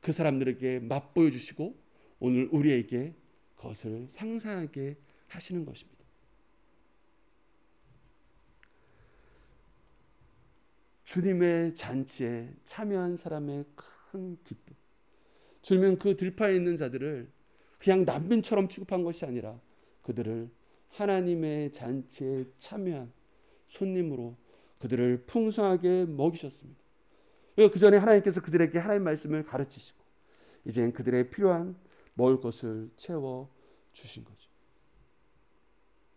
그 사람들에게 맛보여 주시고 오늘 우리에게 그것을 상상하게 하시는 것입니다. 주님의 잔치에 참여한 사람의 큰 기쁨. 주님은 그 들판에 있는 자들을 그냥 난민처럼 취급한 것이 아니라 그들을 하나님의 잔치에 참여한 손님으로 그들을 풍성하게 먹이셨습니다. 그 전에 하나님께서 그들에게 하나님의 말씀을 가르치시고 이제는 그들의 필요한 먹을 것을 채워 주신 거죠.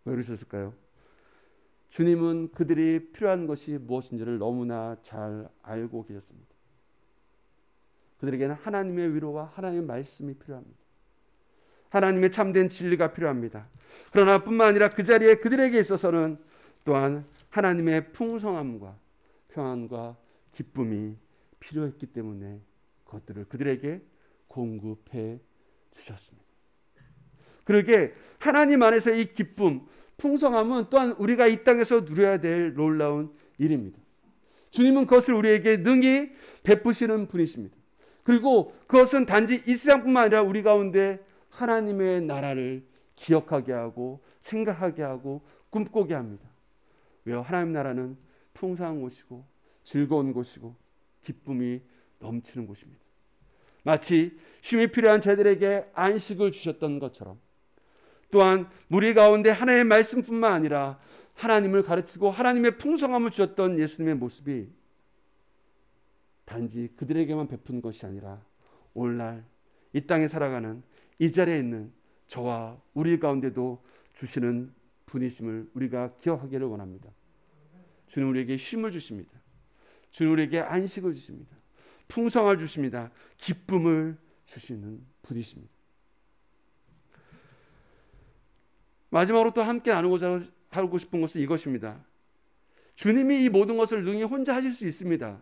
왜 그러셨을까요? 주님은 그들이 필요한 것이 무엇인지를 너무나 잘 알고 계셨습니다. 그들에게는 하나님의 위로와 하나님의 말씀이 필요합니다. 하나님의 참된 진리가 필요합니다. 그러나 뿐만 아니라 그 자리에 그들에게 있어서는 또한 하나님의 풍성함과 평안과 기쁨이 필요했기 때문에 그것들을 그들에게 공급해 주셨습니다. 그러게 하나님 안에서 이 기쁨, 풍성함은 또한 우리가 이 땅에서 누려야 될 놀라운 일입니다. 주님은 그것을 우리에게 능히 베푸시는 분이십니다. 그리고 그것은 단지 이 세상뿐만 아니라 우리 가운데 하나님의 나라를 기억하게 하고 생각하게 하고 꿈꾸게 합니다. 왜요? 하나님 나라는 풍성한 곳이고 즐거운 곳이고 기쁨이 넘치는 곳입니다. 마치 쉼이 필요한 자들에게 안식을 주셨던 것처럼 또한 무리 가운데 하나님의 말씀뿐만 아니라 하나님을 가르치고 하나님의 풍성함을 주셨던 예수님의 모습이 단지 그들에게만 베푼 것이 아니라 오늘날 이 땅에 살아가는 이 자리에 있는 저와 우리 가운데도 주시는 분이심을 우리가 기억하기를 원합니다. 주는 우리에게 쉼을 주십니다. 주는 우리에게 안식을 주십니다. 풍성함을 주십니다. 기쁨을 주시는 분이십니다. 마지막으로 또 함께 나누고자 하고 싶은 것은 이것입니다. 주님이 이 모든 것을 능히 혼자 하실 수 있습니다.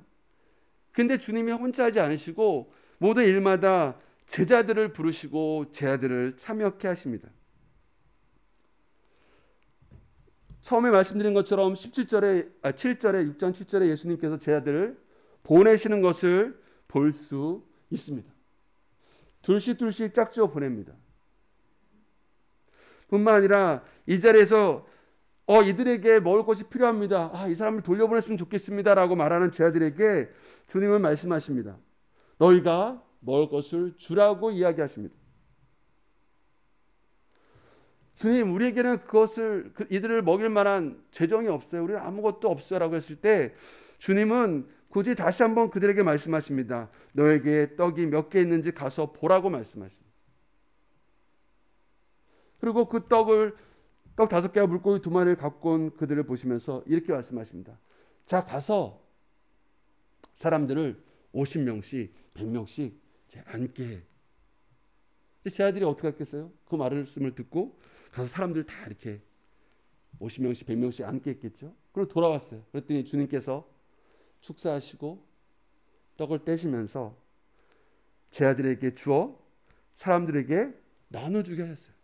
근데 주님이 혼자 하지 않으시고 모든 일마다 제자들을 부르시고 제자들을 참여케 하십니다. 처음에 말씀드린 것처럼 7절에 6장 7절에 예수님께서 제자들을 보내시는 것을 볼 수 있습니다. 둘씩 짝지어 보냅니다. 뿐만 아니라 이 자리에서 이들에게 먹을 것이 필요합니다. 이 사람을 돌려보냈으면 좋겠습니다. 라고 말하는 제자들에게 주님은 말씀하십니다. 너희가 먹을 것을 주라고 이야기하십니다. 주님, 우리에게는 이들을 먹일 만한 재정이 없어요. 우리는 아무것도 없어요. 라고 했을 때 주님은 굳이 다시 한번 그들에게 말씀하십니다. 너에게 떡이 몇 개 있는지 가서 보라고 말씀하십니다. 그리고 그 떡 5개와 물고기 2마리를 갖고 온 그들을 보시면서 이렇게 말씀하십니다. 자, 가서 사람들을 50명씩 100명씩 앉게 해. 제 아들이 어떻게 했겠어요? 그 말씀을 듣고 가서 사람들 다 이렇게 50명씩 100명씩 앉게 했겠죠. 그리고 돌아왔어요. 그랬더니 주님께서 축사하시고 떡을 떼시면서 제 아들에게 주어 사람들에게 나눠주게 하셨어요.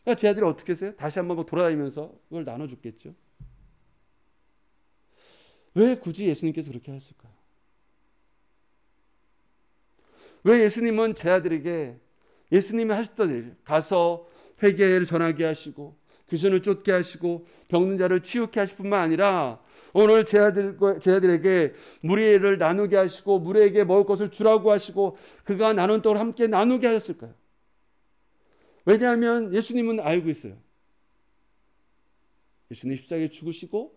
그러니까 제 아들이 어떻게 했어요? 다시 한번 돌아다니면서 그걸 나눠줬겠죠. 왜 굳이 예수님께서 그렇게 하셨을까요? 왜 예수님은 제 아들에게 예수님이 하셨던 일, 가서 회개를 전하게 하시고 귀신을 쫓게 하시고 병든 자를 치유케 하실 뿐만 아니라 오늘 제 아들에게 무리를 나누게 하시고 무리에게 먹을 것을 주라고 하시고 그가 나눈 떡을 함께 나누게 하셨을까요? 왜냐하면 예수님은 알고 있어요. 예수님 십자가에 죽으시고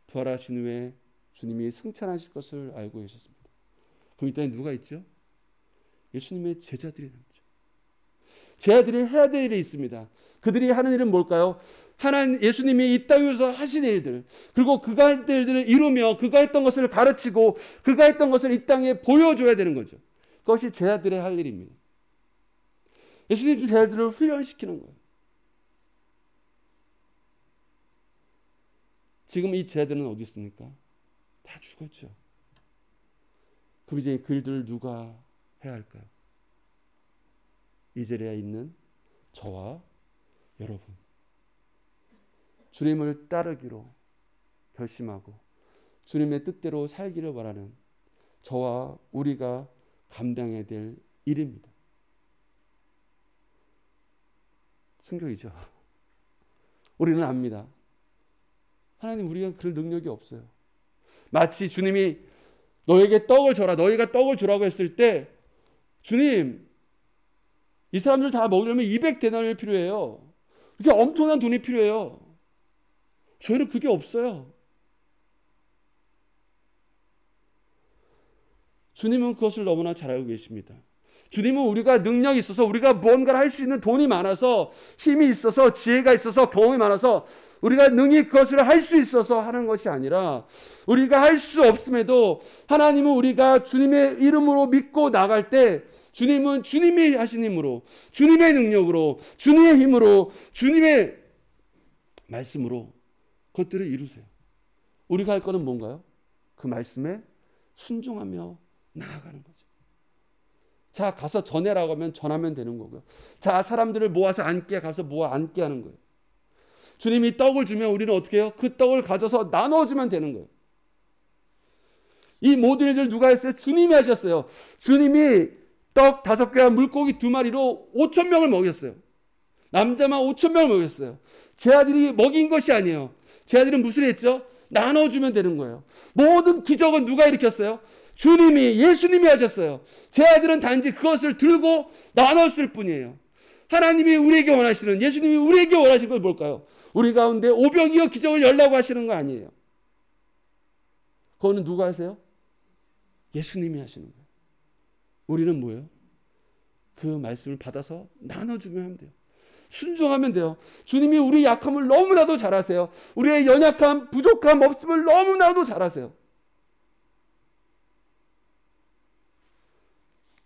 부활하신 후에 주님이 승천하실 것을 알고 계셨습니다. 그럼 이 땅에 누가 있죠? 예수님의 제자들이 남죠. 제자들이 해야 될 일이 있습니다. 그들이 하는 일은 뭘까요? 예수님이 이 땅에서 하신 일들, 그리고 그가 했던 일들을 이루며 그가 했던 것을 가르치고 그가 했던 것을 이 땅에 보여줘야 되는 거죠. 그것이 제자들의 할 일입니다. 예수님 제자들을 훈련시키는 거예요. 지금 이 제자들은 어디 있습니까? 다 죽었죠. 그럼 이제 그 일들을 누가 해야 할까요? 이 자리에 있는 저와 여러분, 주님을 따르기로 결심하고 주님의 뜻대로 살기를 바라는 저와 우리가 감당해야 될 일입니다. 충격이죠. 우리는 압니다. 하나님, 우리가 그럴 능력이 없어요. 마치 주님이 너에게 떡을 줘라, 너희가 떡을 주라고 했을 때 주님, 이 사람들 다 먹으려면 200데나리온이 필요해요. 그게 엄청난 돈이 필요해요. 저희는 그게 없어요. 주님은 그것을 너무나 잘 알고 계십니다. 주님은 우리가 능력이 있어서, 우리가 무언가를 할 수 있는 돈이 많아서, 힘이 있어서, 지혜가 있어서, 경험이 많아서 우리가 능히 그것을 할 수 있어서 하는 것이 아니라, 우리가 할 수 없음에도 하나님은 우리가 주님의 이름으로 믿고 나갈 때 주님은 주님이 하신 힘으로, 주님의 능력으로, 주님의 힘으로, 주님의 말씀으로 그것들을 이루세요. 우리가 할 것은 뭔가요? 그 말씀에 순종하며 나아가는 거죠. 자, 가서 전해라고 하면 전하면 되는 거고요. 자, 사람들을 모아서 앉게 가서 모아 앉게 하는 거예요. 주님이 떡을 주면 우리는 어떻게 해요? 그 떡을 가져서 나눠주면 되는 거예요. 이 모든 일들 누가 했어요? 주님이 하셨어요. 주님이 떡 5개와 물고기 2마리로 5,000명을 먹였어요. 남자만 5,000명을 먹였어요. 제 아들이 먹인 것이 아니에요. 제 아들은 무슨 했죠? 나눠주면 되는 거예요. 모든 기적은 누가 일으켰어요? 주님이, 예수님이 하셨어요. 제 아들은 단지 그것을 들고 나눴을 뿐이에요. 하나님이 우리에게 원하시는, 예수님이 우리에게 원하시는 건 뭘까요? 우리 가운데 오병이어 기적을 열라고 하시는 거 아니에요. 그거는 누가 하세요? 예수님이 하시는 거예요. 우리는 뭐예요? 그 말씀을 받아서 나눠주면 하면 돼요. 순종하면 돼요. 주님이 우리 약함을 너무나도 잘 아세요. 우리의 연약함, 부족함, 없음을 너무나도 잘 아세요.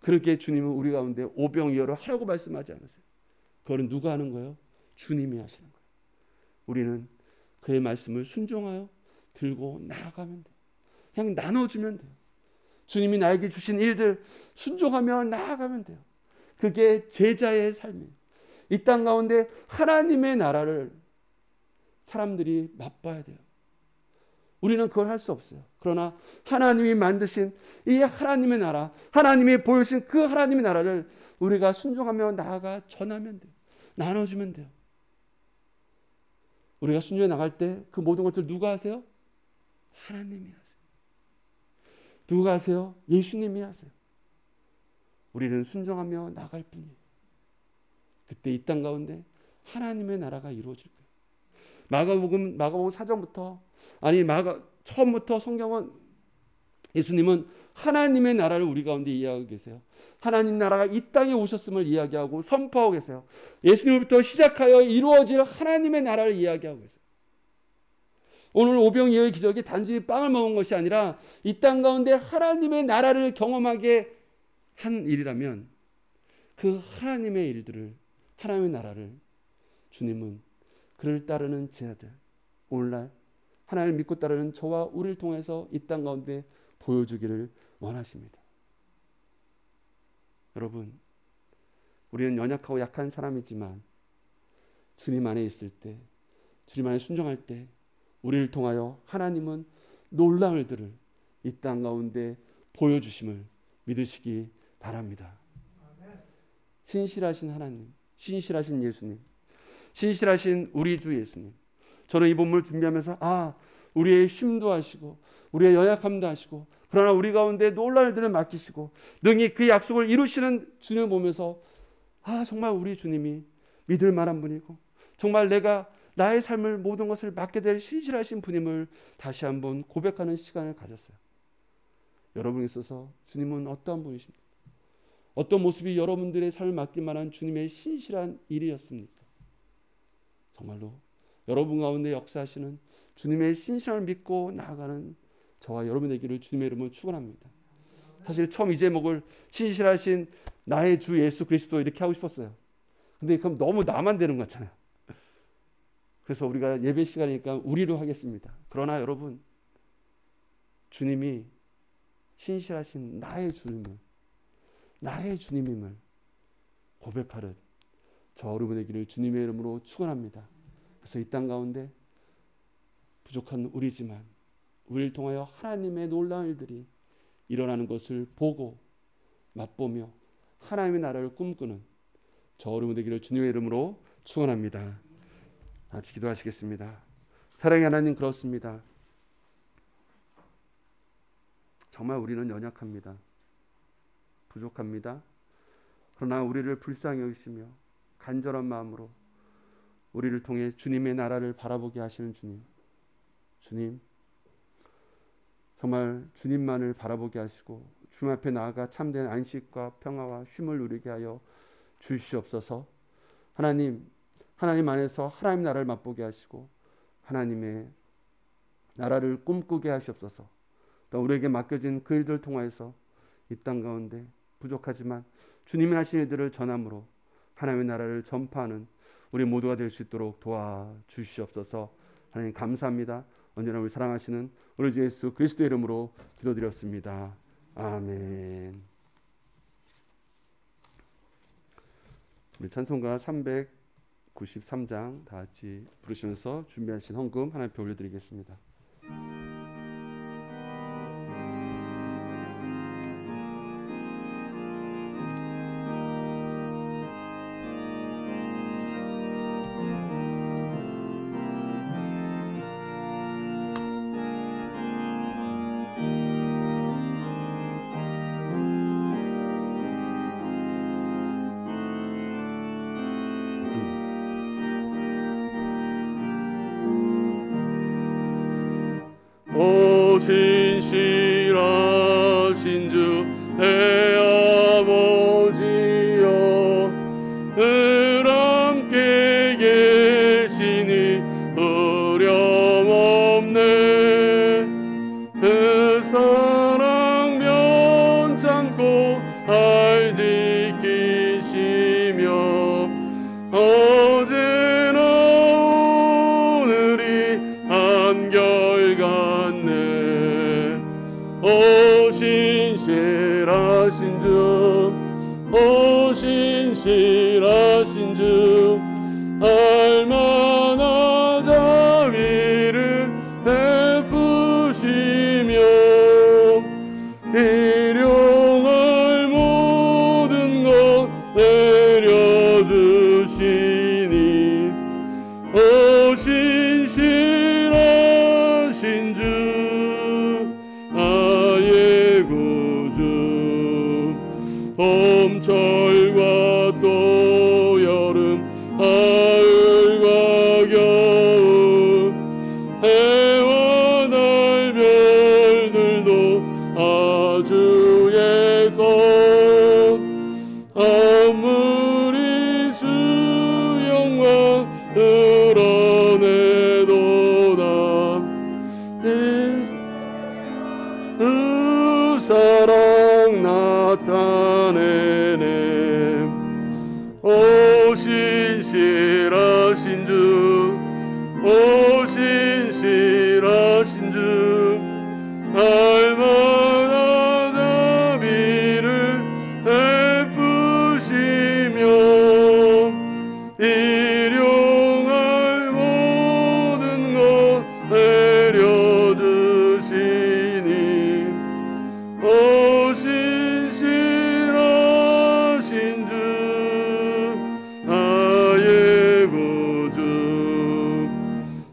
그렇게 주님은 우리 가운데 오병이어를 하라고 말씀하지 않으세요. 그거는 누가 하는 거예요? 주님이 하시는 거예요. 우리는 그의 말씀을 순종하여 들고 나아가면 돼요. 그냥 나눠주면 돼요. 주님이 나에게 주신 일들 순종하며 나아가면 돼요. 그게 제자의 삶이에요. 이 땅 가운데 하나님의 나라를 사람들이 맛봐야 돼요. 우리는 그걸 할 수 없어요. 그러나 하나님이 만드신 이 하나님의 나라, 하나님이 보여주신 그 하나님의 나라를 우리가 순종하며 나아가 전하면 돼요. 나눠주면 돼요. 우리가 순종해 나갈 때 그 모든 것을 누가 하세요? 하나님이 하세요. 누가 하세요? 예수님이 하세요. 우리는 순종하며 나갈 뿐이에요. 그때 이 땅 가운데 하나님의 나라가 이루어질 거예요. 마가복음 4장부터, 처음부터 성경은 예수님은 하나님의 나라를 우리 가운데 이야기하고 계세요. 하나님 나라가 이 땅에 오셨음을 이야기하고 선포하고 계세요. 예수님부터 시작하여 이루어질 하나님의 나라를 이야기하고 계세요. 오늘 오병이어의 기적이 단순히 빵을 먹은 것이 아니라 이 땅 가운데 하나님의 나라를 경험하게 한 일이라면 그 하나님의 일들을, 하나님의 나라를 주님은 그를 따르는 제자들, 오늘날 하나님을 믿고 따르는 저와 우리를 통해서 이 땅 가운데 보여주기를 원하십니다. 여러분, 우리는 연약하고 약한 사람이지만 주님 안에 있을 때, 주님 안에 순종할 때 우리를 통하여 하나님은 놀라운 일들을 이 땅 가운데 보여주심을 믿으시기 바랍니다. 신실하신 하나님, 신실하신 예수님, 신실하신 우리 주 예수님. 저는 이 본문을 준비하면서 우리의 쉼도 하시고 우리의 연약함도 하시고 그러나 우리 가운데 놀라운 일들을 맡기시고 능히 그 약속을 이루시는 주님을 보면서 정말 우리 주님이 믿을 만한 분이고 정말 내가 나의 삶을 모든 것을 맡게 될 신실하신 분임을 다시 한번 고백하는 시간을 가졌어요. 여러분에 있어서 주님은 어떠한 분이십니까? 어떤 모습이 여러분들의 삶을 맡길 만한 주님의 신실한 일이었습니까? 정말로 여러분 가운데 역사하시는 주님의 신실함을 믿고 나아가는 저와 여러분 되기를 주님의 이름으로 축원합니다. 사실 처음 이 제목을 신실하신 나의 주 예수 그리스도 이렇게 하고 싶었어요. 근데 그럼 너무 나만 되는 것 같잖아요. 그래서 우리가 예배 시간이니까 우리로 하겠습니다. 그러나 여러분, 주님이 신실하신 나의 주님임을 고백하듯 저 여러분 되기를 주님의 이름으로 축원합니다. 그래서 이 땅 가운데 부족한 우리지만 우리를 통하여 하나님의 놀라운 일들이 일어나는 것을 보고 맛보며 하나님의 나라를 꿈꾸는 저 여러분 되기를 주님의 이름으로 축원합니다. 같이 기도하시겠습니다. 사랑의 하나님, 그렇습니다. 정말 우리는 연약합니다. 부족합니다. 그러나 우리를 불쌍히 여기시며 간절한 마음으로 우리를 통해 주님의 나라를 바라보게 하시는 주님, 주님 정말 주님만을 바라보게 하시고 주님 앞에 나아가 참된 안식과 평화와 쉼을 누리게 하여 주시옵소서. 하나님 안에서 하나님 나라를 맛보게 하시고 하나님의 나라를 꿈꾸게 하시옵소서. 또 우리에게 맡겨진 그 일들 통하여서 이 땅 가운데 부족하지만 주님이 하신 일들을 전함으로 하나님의 나라를 전파하는 우리 모두가 될 수 있도록 도와주시옵소서. 하나님 감사합니다. 언제나 우리 사랑하시는 우리 주 예수 그리스도의 이름으로 기도드렸습니다. 아멘. 우리 찬송가 393장 다 같이 부르시면서 준비하신 헌금 하나님 앞에 올려드리겠습니다. 신실하신 주 내 아버지여 늘 함께 계시니 두려움 없네. 그 사랑 면찮고 날 지키시며 어제나 오늘이 한결같네. 오 신실하신 주, 오 신실하신 주, 얼마나 자비를 베푸시며 일용할 모든 것 내려주시니. 오 신실하신 주, 봄철과 또 여름, 가을과 겨울, 해와 달 별들도 아주 예껏 아무리 주 영광 드러내도다. 그 사랑 나타내네. 오 신실하신 주, 오 신실하신 주, 얼마나 자비를 베푸시며 일용할 모든 것 내려주시니. 오 신실하신 주, 나의 구주,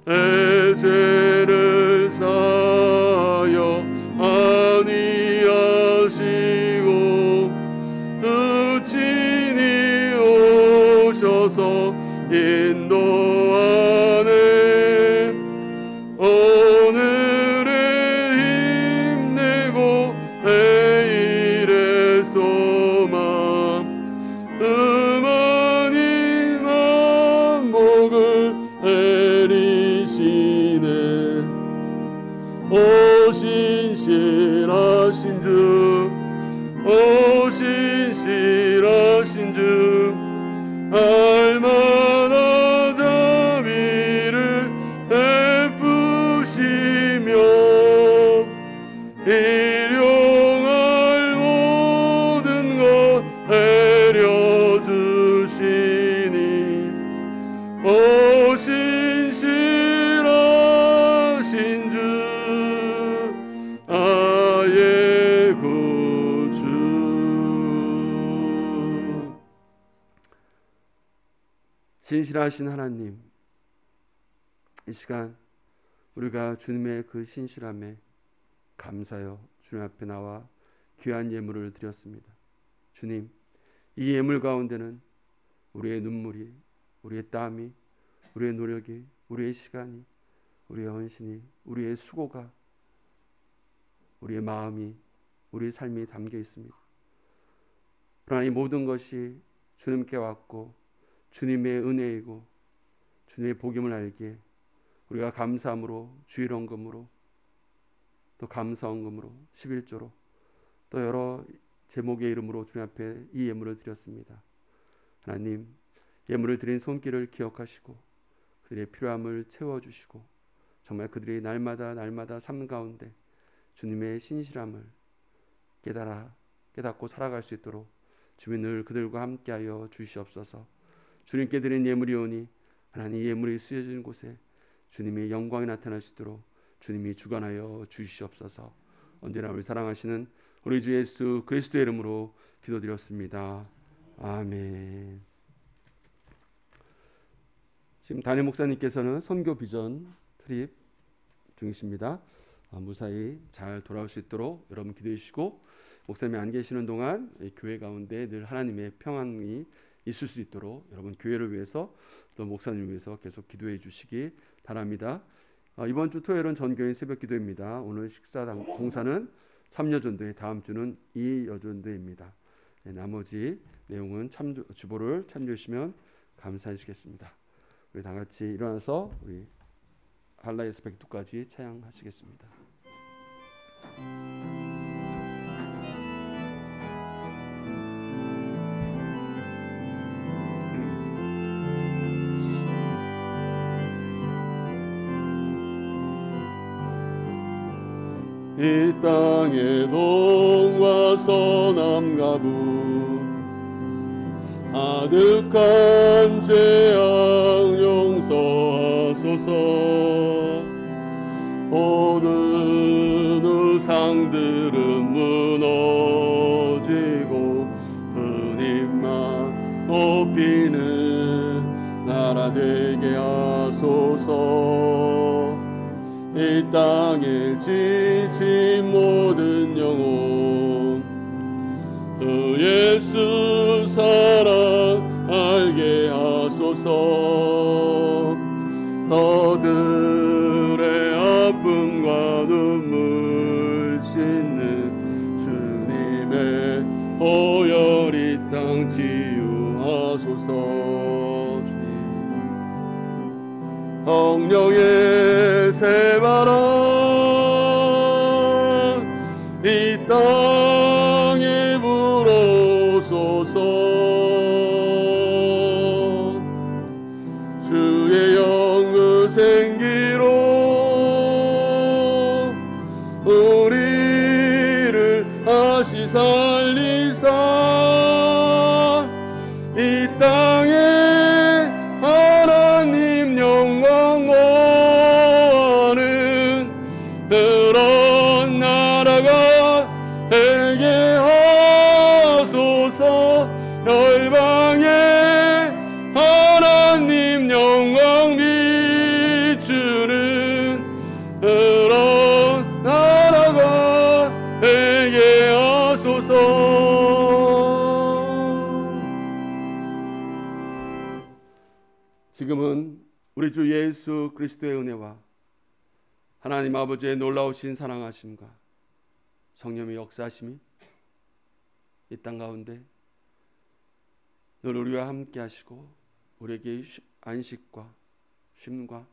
내 죄를 사하여 안위하시고 그 친히 오셔서 인도하네. 오늘의 힘내고 내일의 소망, 그만이 만복을 내리시네. 오 신실하신 주, 오 신실하신 주, 얼마나 자비를 베푸시며 일용할 모든 것 내려주시니. 오 신실하신 주, 나의 구주. 신실하신 하나님, 이 시간 우리가 주님의 그 신실함에 감사하여 주님 앞에 나와 귀한 예물을 드렸습니다. 주님, 이 예물 가운데는 우리의 눈물이, 우리의 땀이, 우리의 노력이, 우리의 시간이, 우리의 헌신이, 우리의 수고가, 우리의 마음이, 우리의 삶이 담겨 있습니다. 그러나 이 모든 것이 주님께 왔고 주님의 은혜이고 주님의 복임을 알기에 우리가 감사함으로, 주일헌금으로, 또 감사헌금으로, 11조로, 또 여러 제목의 이름으로 주님 앞에 이 예물을 드렸습니다. 하나님, 예물을 드린 손길을 기억하시고 그들의 필요함을 채워주시고 정말 그들이 날마다 삶 가운데 주님의 신실함을 깨닫고 살아갈 수 있도록 주님 늘 그들과 함께하여 주시옵소서. 주님께 드린 예물이오니 하나님, 예물이 쓰여진 곳에 주님의 영광이 나타날 수 있도록 주님이 주관하여 주시옵소서. 언제나 우리 사랑하시는 우리 주 예수 그리스도의 이름으로 기도드렸습니다. 아멘. 지금 담임 목사님께서는 선교 비전 트립 중이십니다. 무사히 잘 돌아올 수 있도록 여러분 기도해 주시고, 목사님이 안 계시는 동안 교회 가운데 늘 하나님의 평안이 있을 수 있도록 여러분 교회를 위해서 또 목사님을 위해서 계속 기도해 주시기 바랍니다. 이번 주 토요일은 전교인 새벽 기도입니다. 오늘 식사 봉사는 3여전도회, 다음 주는 2여전도회입니다. 나머지 내용은 주보를 참조해 주시면 감사하시겠습니다. 우리 다 같이 일어나서 우리 할라에스 백두까지 찬양하시겠습니다. 이 땅의 동과 서남과 북 아득한 재앙 용서하소서. 모든 우상들은 무너지고 주님만 높이는 나라 되게 하소서. 이 땅에 지친 모든 영혼 그 예수 사랑 알게 하소서. 그들의 아픔과 눈물 씻는 주님의 보혈 이 땅 치유하소서. 주님, 성령의 새바람 이 땅에 불어소서. 주의 영을 생기로 우리를 다시 살리사. 이 땅에 하나님 영광 원하는 그런 나라가 되게 하소서. 열방에 하나님 영광 비추는 그런 나라가 되게 하소서. 지금은 우리 주 예수 그리스도의 은혜와 하나님 아버지의 놀라우신 사랑하심과 성령의 역사하심이 이 땅 가운데 늘 우리와 함께 하시고 우리에게 안식과 쉼과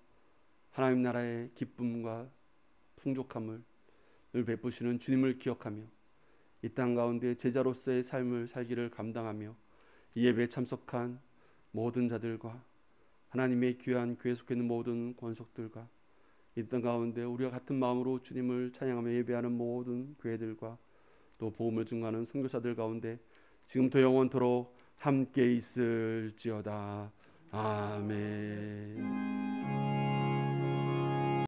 하나님 나라의 기쁨과 풍족함을 늘 베푸시는 주님을 기억하며 이 땅 가운데 제자로서의 삶을 살기를 감당하며 이 예배에 참석한 모든 자들과 하나님의 귀한 교회에 속해 있는 모든 권속들과 이 땅 가운데 우리와 같은 마음으로 주님을 찬양하며 예배하는 모든 교회들과 또 복음을 증거하는 선교사들 가운데 지금부터 영원토록 함께 있을지어다. 아멘.